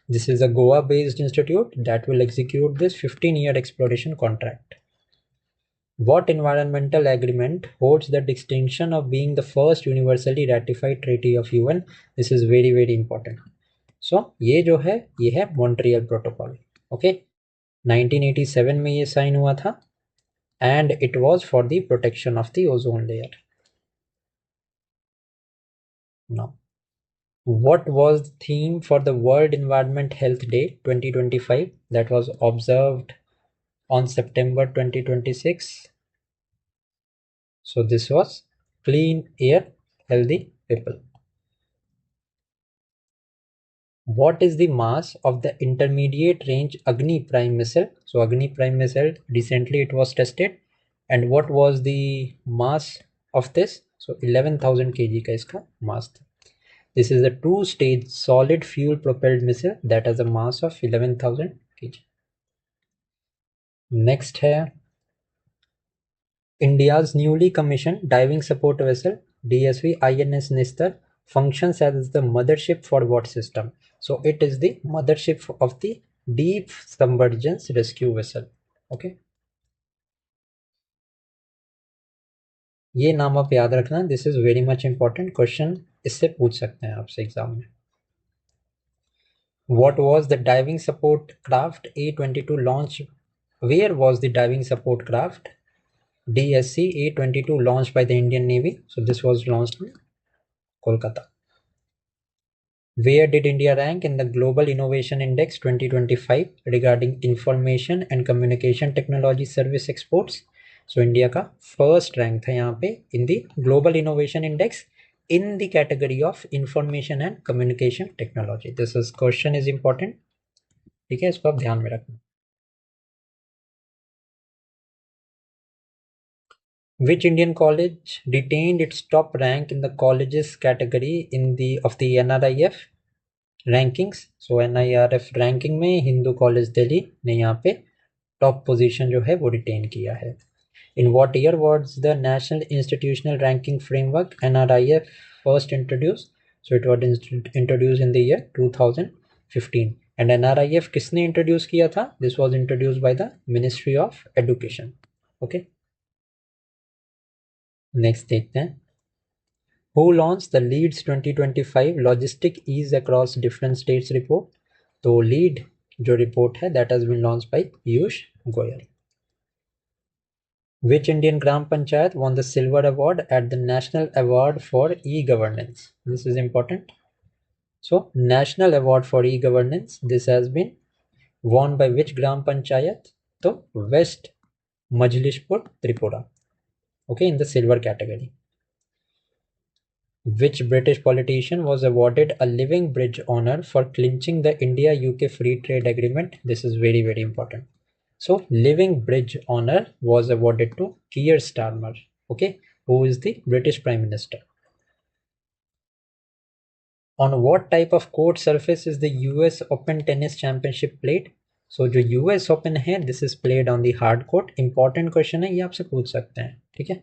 This is a Goa-based institute that will execute this 15-year exploration contract. What environmental agreement holds the distinction of being the first universally ratified treaty of UN? This is very very important. So ये जो है ये है Montreal protocol. Okay, 1987 में ये sign हुआ था and it was for the protection of the ozone layer. Now what was the theme for the World Environment Health Day 2025 that was observed on September 2026? So this was clean air, healthy people. What is the mass of the intermediate range Agni Prime missile? So Agni Prime missile, recently it was tested, and what was the mass of this? So 11,000 kg का इसका mass था. This is a 2-stage solid fuel propelled missile that has a mass of 11,000 kg. Next है India's newly commissioned diving support vessel DSV INS Nistar functions as the mothership for what system? So it is the mothership of the deep submergence rescue vessel. Okay, ये नाम आप याद रखना, this is very much important. Question इससे पूछ सकते हैं आपसे एग्जाम में. What was the diving support craft A-22 launched? Where was the diving support craft DSC A-22 launched by the Indian Navy? So this was launched in Kolkata. Where did India rank in the Global Innovation Index 2025 regarding information and communication technology service exports? So India का first rank था यहाँ पे in the Global Innovation Index in the category of information and communication technology. This is question is important. ठीक है, इसको आप ध्यान में रखना. Which Indian college retained its top rank in the colleges category in the of the NRIF rankings? So NIRF ranking में Hindu college Delhi ने यहाँ पे टॉप पोजीशन जो है वो रिटेन किया है. In what year was the National Institutional Ranking Framework NRIF first introduced? So it was introduced in the year 2015. And NRIF किसने introduce किया था? This was introduced by the Ministry of Education. Okay. Next देखते हैं. Who launched the Leads 2025 Logistic Ease Across Different States report? तो lead जो report है that has been launched by Piyush Goyal. Which Indian Gram Panchayat won the Silver Award at the National Award for E-Governance? This is important. So National Award for E-Governance, this has been won by which Gram Panchayat? So West Majlishpur, Tripura. Okay, in the silver category. Which British politician was awarded a Living Bridge honor for clinching the India-UK Free Trade Agreement? This is very, very important. So, Living Bridge honor was awarded to Keir Starmer, okay, who is the British Prime Minister. On what type of court surface is the US Open Tennis Championship played? So जो US Open है, this is played on the hard court. Important question है, ये आपसे पूछ सकते हैं, ठीक है?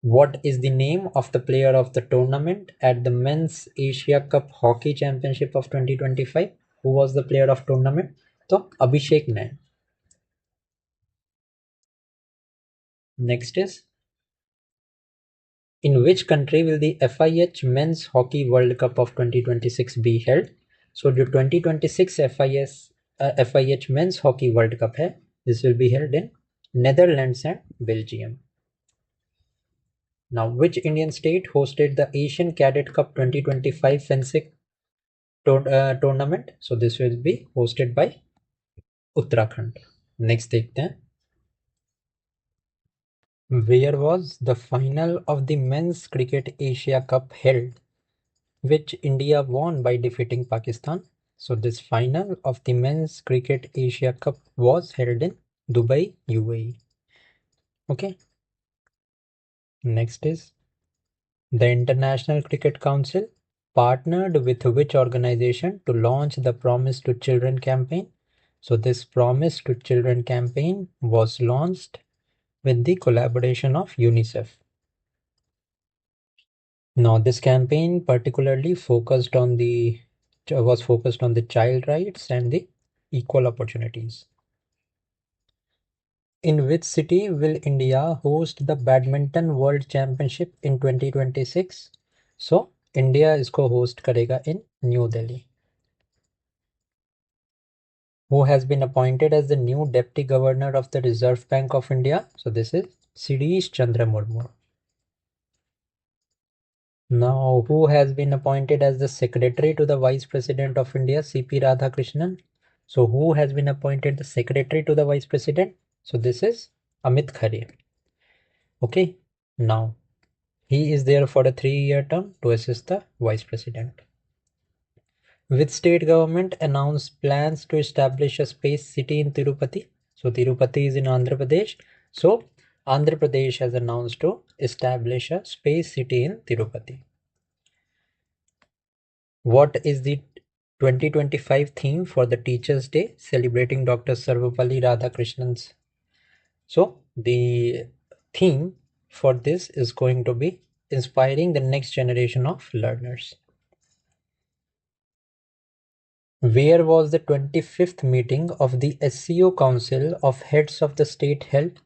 What is the name of the player of the tournament at the Men's Asia Cup Hockey Championship of 2025? Who was the player of tournament? तो अभिषेक नैन. Next is, in which country will the FIH Men's Hockey World Cup of 2026 be held? So जो 2026 FIH Men's Hockey World Cup है, this will be held in Netherlands and Belgium. Now, which Indian state hosted the Asian Cadet Cup 2025 fencing tournament? So this will be hosted by Uttarakhand. Next देखते हैं. Where was the final of the Men's Cricket Asia Cup held, which India won by defeating Pakistan? So this final of the Men's Cricket Asia Cup was held in Dubai, UAE. Okay. Next is, the International Cricket Council partnered with which organization to launch the Promise to Children campaign? So this Promise to Children campaign was launched with the collaboration of UNICEF. Now this campaign particularly focused on the child rights and the equal opportunities. In which city will India host the Badminton World Championship in 2026? So India इसको host करेगा in New Delhi. Who has been appointed as the new Deputy Governor of the Reserve Bank of India? So this is Shirish Chandra Murmu. Now, who has been appointed as the Secretary to the Vice President of India, C.P. Radhakrishnan? So who has been appointed the Secretary to the Vice President? So this is Amit Khare. Okay, now he is there for a 3-year term to assist the Vice President. Which state government announced plans to establish a space city in Tirupati? So Tirupati is in Andhra Pradesh. So Andhra Pradesh has announced to establish a space city in Tirupati. What is the 2025 theme for the Teachers' Day celebrating Dr. Sarvapalli Radhakrishnan's? So the theme for this is going to be inspiring the next generation of learners. Where was the 25th meeting of the SCO Council of Heads of the State held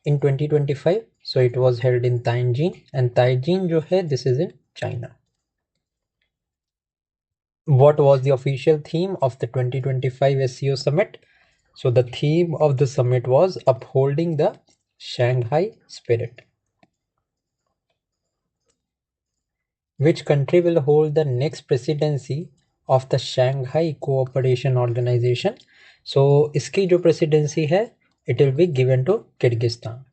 in 2025? So it was held in Tianjin, and Tianjin जो है, this is in China. What was the official theme of the 2025 SCO Summit? So the theme of the summit was upholding the Shanghai spirit. Which country will hold the next presidency of the Shanghai Cooperation Organization? So इसकी जो presidency है, it will be given to Kyrgyzstan.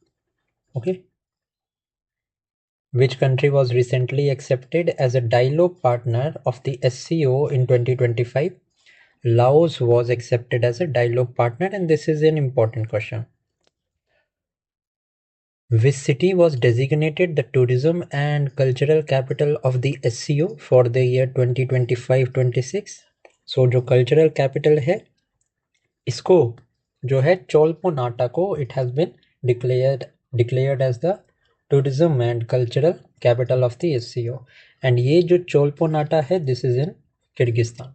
Okay. Which country was recently accepted as a dialogue partner of the SCO in 2025? Laos was accepted as a dialogue partner, and this is an important question. Which city was designated the tourism and cultural capital of the SCO for the year 2025-26? So जो cultural capital है, इसको जो है चोलपोनाटा को it has been declared as the tourism and cultural capital of the SCO. And ये जो चोलपोनाटा है, this is in Kyrgyzstan.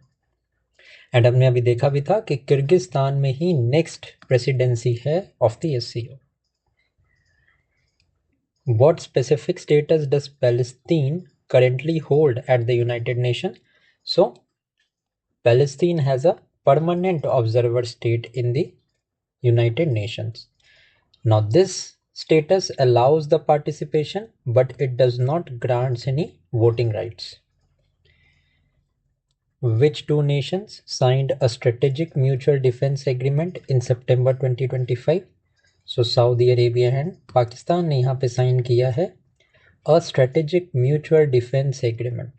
And हमने अभी देखा भी था कि किर्गिस्तान में ही नेक्स्ट प्रेसिडेंसी है of the SCO. What specific status does Palestine currently hold at the United Nations? So Palestine has a permanent observer state in the United Nations. Now this status allows the participation, but it does not grant any voting rights. Which two nations signed a strategic mutual defense agreement in September 2025? So Saudi Arabia and Pakistan ने यहाँ पे sign किया है a strategic mutual defense agreement.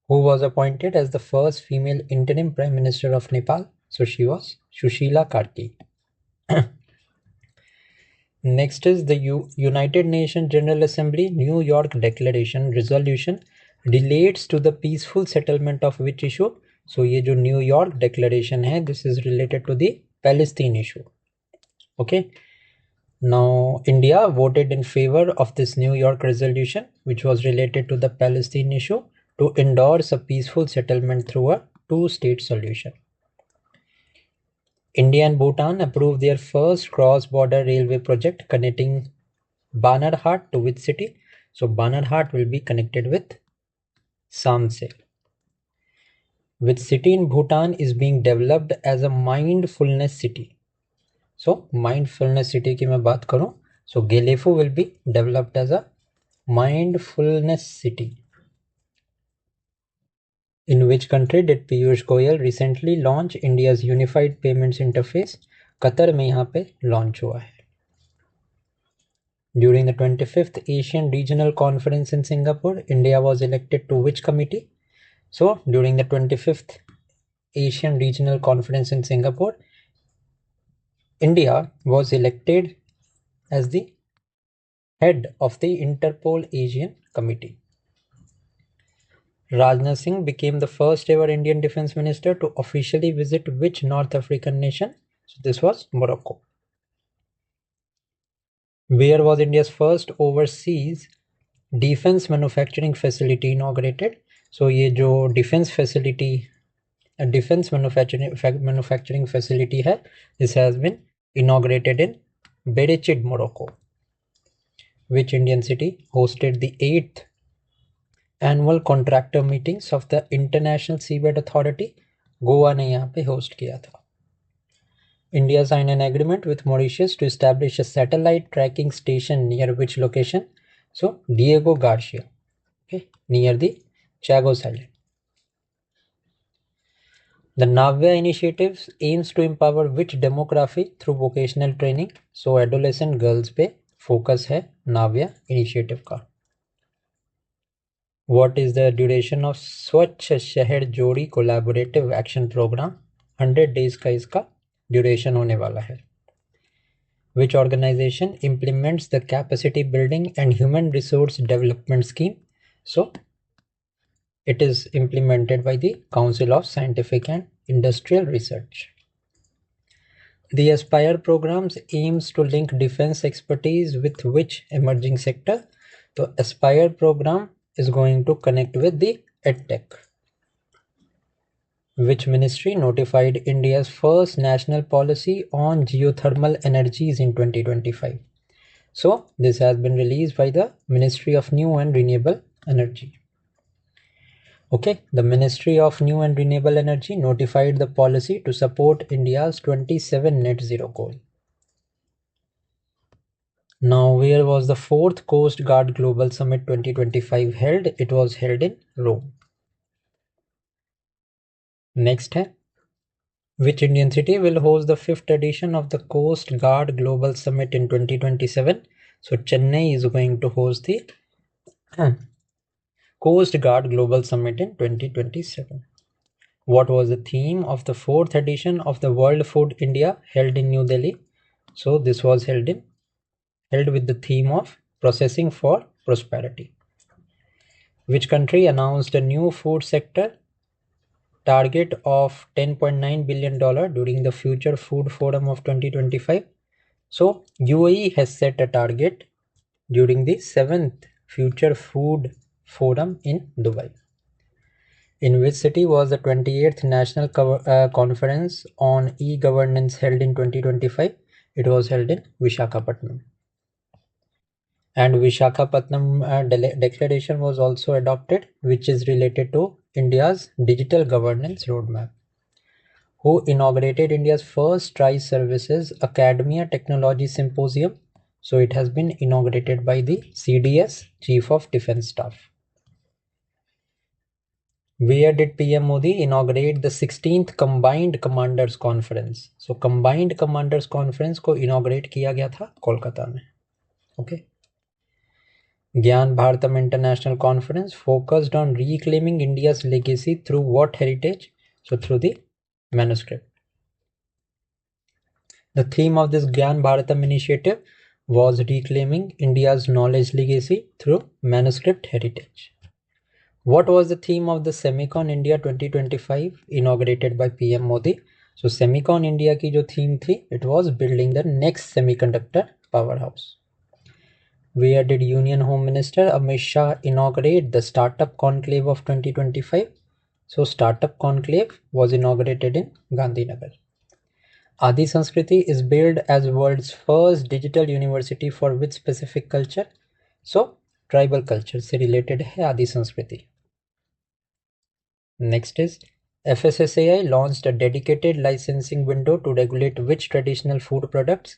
Who was appointed as the first female interim Prime Minister of Nepal? So she was Sushila Karki. Next is the United Nations General Assembly New York Declaration resolution relates to the peaceful settlement of which issue? So ये जो New York Declaration है, this is related to the Palestine issue. Okay. Now India voted in favor of this New York resolution, which was related to the Palestine issue, to endorse a peaceful settlement through a two-state solution. India and Bhutan approved their first cross-border railway project connecting Banarhat to which city? So Banarhat will be connected with Samse. Which city in Bhutan is being developed as a mindfulness city? So mindfulness city की मैं बात करूं, so Gelefu will be developed as a mindfulness city. In which country did Piyush Goyal recently launch India's unified payments interface? Qatar में यहाँ पे launch हुआ है. During the 25th Asian Regional Conference in Singapore, India was elected to which committee? So during the 25th Asian Regional Conference in Singapore, India was elected as the head of the Interpol Asian Committee. Rajnath Singh became the first ever Indian Defence Minister to officially visit which North African nation? So this was Morocco. Where was India's first overseas defense manufacturing facility inaugurated? So ये जो defense facility, defense manufacturing facility है, this has been inaugurated in Berechid, Morocco. Which Indian city hosted the 8th annual contractor meetings of the International Seabed Authority? Goa ने यहाँ पे host किया था. India signed an agreement with Mauritius to establish a satellite tracking station near which location? So Diego Garcia, okay, near the Chagos Island. The Navya initiative aims to empower which demography through vocational training? So adolescent girls पे focus है Navya initiative का. What is the duration of स्वच्छ शहर जोड़ी collaborative action program? 100 days का इसका duration होने वाला है. Which organization implements the capacity building and human resource development scheme? So it is implemented by the Council of Scientific and Industrial Research. The Aspire programs aims to link defense expertise with which emerging sector? So Aspire program is going to connect with the EdTech. Which ministry notified India's first national policy on geothermal energies in 2025? So this has been released by the Ministry of New and Renewable Energy. Okay, the Ministry of New and Renewable Energy notified the policy to support India's 27 net zero goal. Now, where was the 4th Coast Guard Global Summit 2025 held? It was held in Rome. Next है, which Indian city will host the 5th edition of the Coast Guard Global Summit in 2027? So Chennai is going to host the Coast Guard Global Summit in 2027. What was the theme of the 4th edition of the World Food India held in New Delhi? So this was held with the theme of processing for prosperity. Which country announced a new food sector target of $10.9 billion during the Future Food Forum of 2025? So UAE has set a target during the 7th Future Food Forum in Dubai. In which city was the 28th National Conference on E-Governance held in 2025? It was held in Visakhapatnam. And Visakhapatnam declaration was also adopted, which is related to India's digital governance roadmap. Who inaugurated India's first Tri-Services Academia Technology Symposium? So it has been inaugurated by the CDS, Chief of Defence Staff. Where did PM Modi inaugurate the 16th Combined Commanders Conference? So Combined Commanders Conference को inaugurate किया गया था कोलकाता में. Okay. Gyan Bharatam International Conference focused on reclaiming India's legacy through what heritage? So through the manuscript. The theme of this Gyan Bharatam initiative was reclaiming India's knowledge legacy through manuscript heritage. What was the theme of the Semicon India 2025 inaugurated by PM Modi? So Semicon India की जो theme थी, it was building the next semiconductor powerhouse. Where did Union Home Minister Amit Shah inaugurate the Startup Conclave of 2025? So Startup Conclave was inaugurated in Gandhinagar. Adi Sanskriti is billed as world's first digital university for which specific culture? So tribal culture से related है Adi Sanskriti. Next is FSSAI launched a dedicated licensing window to regulate which traditional food products?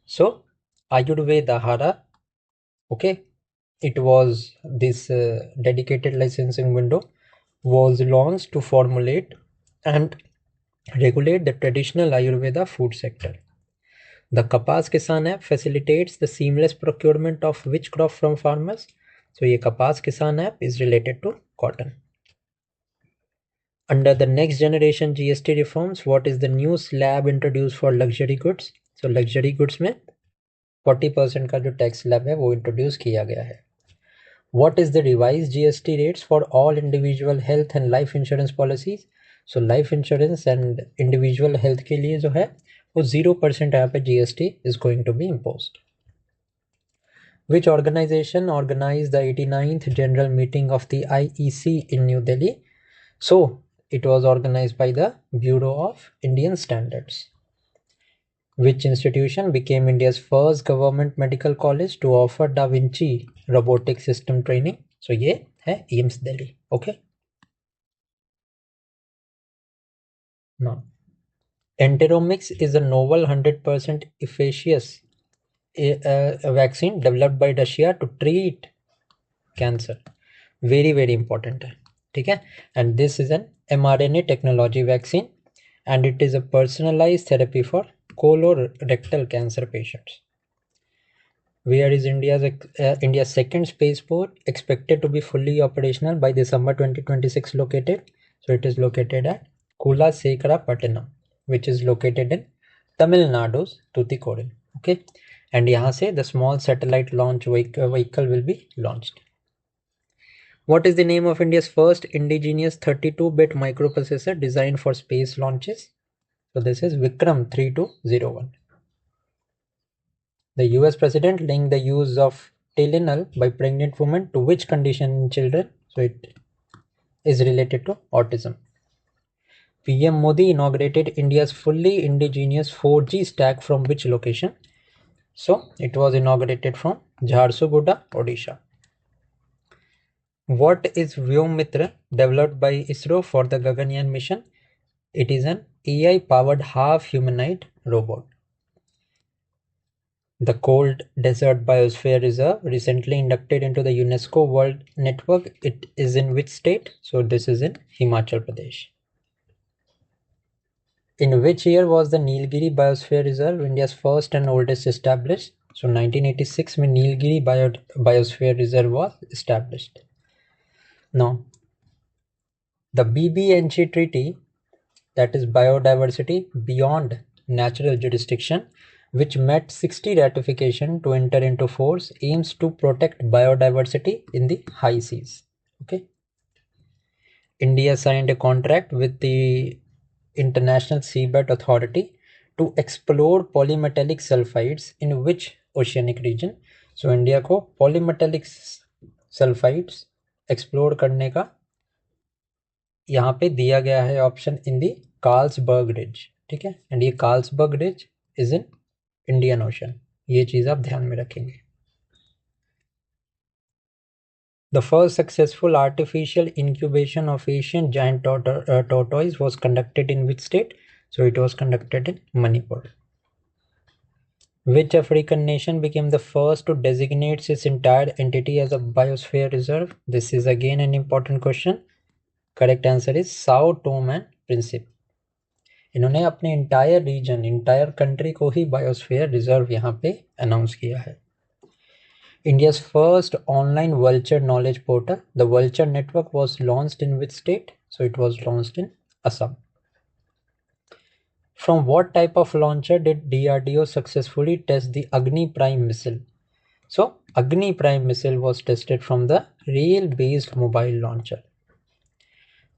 So Ayurveda Hara, okay, it was this dedicated licensing window was launched to formulate and regulate the traditional Ayurveda food sector. The Kapas Kisan app facilitates the seamless procurement of which crop from farmers? So ये Kapas Kisan app is related to cotton. Under the next generation GST reforms, what is the new slab introduced for luxury goods? So luxury goods में 40% का जो tax slab है वो introduce किया गया है. What is the revised GST rates for all individual health and life insurance policies? So life insurance and individual health के लिए जो है वो 0% यहाँ पे GST is going to be imposed. Which organization organized the 89th general meeting of the IEC in New Delhi? So it was organized by the Bureau of Indian Standards. Which institution became India's first government medical college to offer Da Vinci robotic system training? So ये है AIIMS Delhi. Okay. Now, Enteromix is a novel 100% efficacious a vaccine developed by Russia to treat cancer. Very important है, ठीक है. And this is an mRNA technology vaccine and it is a personalized therapy for colorectal cancer patients. Where is India's second spaceport expected to be fully operational by December 2026 located? So it is located at Kulasekara which is located in Tamil Nadu's Tuticorin. Okay, and यहाँ से the small satellite launch vehicle will be launched. What is the name of India's first indigenous 32-bit microprocessor designed for space launches? So this is Vikram 3201. The US president linked the use of Tylenol by pregnant women to which condition in children? So it is related to autism. PM Modi inaugurated India's fully indigenous 4G stack from which location? So it was inaugurated from Jharsuguda, Odisha. What is Vyomitra developed by ISRO for the Gaganyaan mission? It is an AI-powered half-humanoid robot. The Cold Desert Biosphere Reserve recently inducted into the UNESCO World Network. It is in which state? So this is in Himachal Pradesh. In which year was the Nilgiri Biosphere Reserve, India's first and oldest, established? So 1986 में Nilgiri Biosphere Reserve was established. Now, the BBNG Treaty, that is Biodiversity Beyond Natural Jurisdiction, which met 60 ratification to enter into force, aims to protect biodiversity in the high seas. Okay. India signed a contract with the International Seabed Authority to explore polymetallic sulfides in which oceanic region? So India को polymetallic sulfides explore करने का यहाँ पे दिया गया है option in the Carlsberg ridge, ठीक है. एंड ये Carlsberg ridge is in Indian ocean, ये चीज आप ध्यान में रखेंगे. The first successful artificial incubation of Asian giant tortoise was conducted in which state? So it was conducted in Manipur. Which African nation became the first to designate its entire entity as a biosphere reserve? This is again an important question. Correct answer is Sao Tome and Principe. इन्होंने अपने entire reason, entire country को ही biosphere reserve यहाँ पे announce किया है. India's first online vulture knowledge portal. The Vulture network was launched in which state? So it was launched in Assam. From what type of launcher did DRDO successfully test the Agni Prime missile? So Agni Prime missile was tested from the rail-based mobile launcher.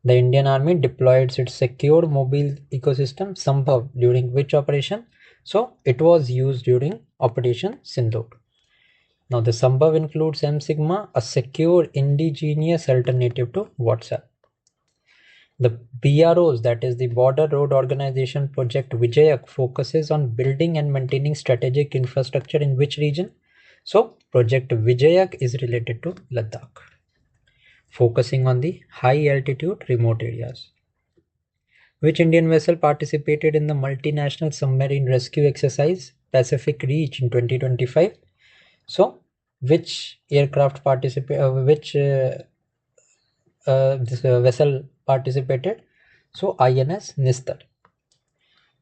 The Indian Army deployed its secure mobile ecosystem Sambhav during which operation? So it was used during Operation Sindoor. Now the Sambhav includes M-Sigma, a secure indigenous alternative to WhatsApp. The BROs, that is the Border Road Organization Project Vijayak, focuses on building and maintaining strategic infrastructure in which region? So Project Vijayak is related to Ladakh, focusing on the high altitude remote areas. Which Indian vessel participated in the multinational submarine rescue exercise Pacific Reach in 2025? So, which aircraft participated? This vessel participated? So, INS Nistar.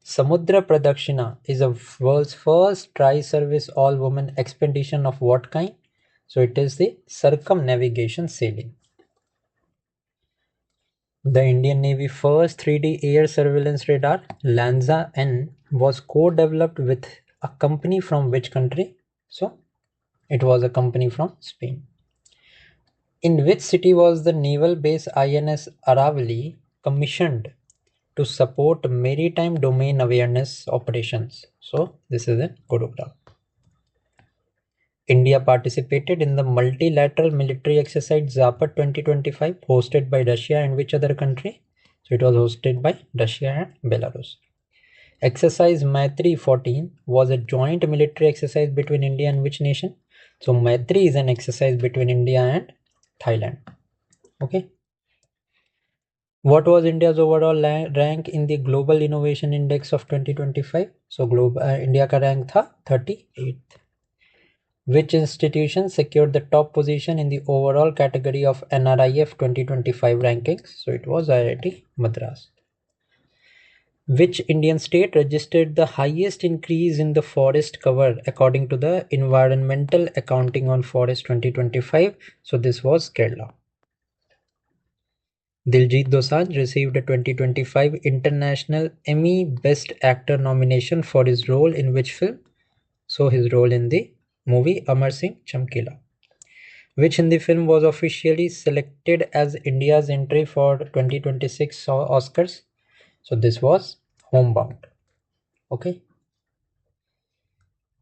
Samudra Pradakshina is the world's first tri-service all-woman expedition of what kind? So, it is the circumnavigation sailing. The Indian Navy first 3D air surveillance radar, Lanza-N, was co-developed with a company from which country? So, it was a company from Spain. In which city was the naval base INS Aravali commissioned to support maritime domain awareness operations? So, this is in Gurugram. India participated in the multilateral military exercise Zapad 2025 hosted by Russia and which other country? So, it was hosted by Russia and Belarus. Exercise Maitri 14 was a joint military exercise between India and which nation? So Maitri is an exercise between India and Thailand. Okay. What was India's overall rank in the Global Innovation Index of 2025? So India का rank था 38th. Which institution secured the top position in the overall category of NRIF 2025 rankings? So it was IIT Madras. Which Indian state registered the highest increase in the forest cover according to the Environmental Accounting on Forest 2025? So this was Kerala. Diljit Dosanjh received a 2025 International Emmy Best Actor nomination for his role in which film? So his role in the movie Amar Singh Chamkila. Which Hindi film was officially selected as India's entry for 2026 Oscars? So this was Homebound. Okay.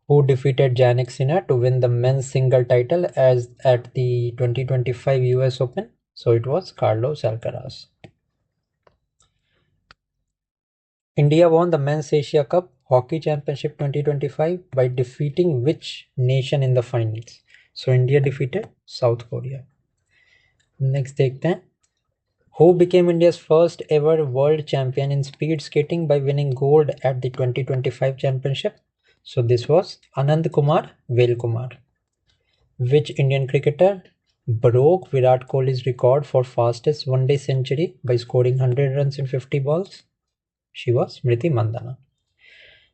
Who defeated Jannik Sinner to win the men's single title as at the 2025 US Open? So it was Carlos Alcaraz. India won the Men's Asia Cup Hockey Championship 2025 by defeating which nation in the finals? So India defeated South Korea. Next देखते हैं. Who became India's first ever world champion in speed skating by winning gold at the 2025 championship? So this was Anand Kumar Velkumar. Which Indian cricketer broke Virat Kohli's record for fastest one-day century by scoring 100 runs in 50 balls? She was Smriti Mandhana.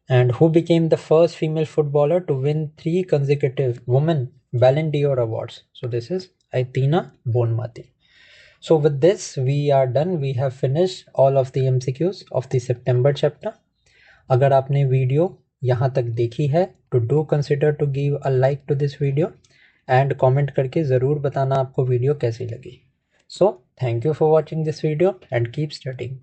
And who became the first female footballer to win 3 consecutive Women Ballon d'Or awards? So this is Athena Bonmati. So with this, we are done. We have finished all of the MCQs of the September chapter. अगर आपने video यहाँ तक देखी है तो do consider to give a like to this video and comment करके ज़रूर बताना आपको वीडियो कैसी लगी. So thank you for watching this video and keep studying.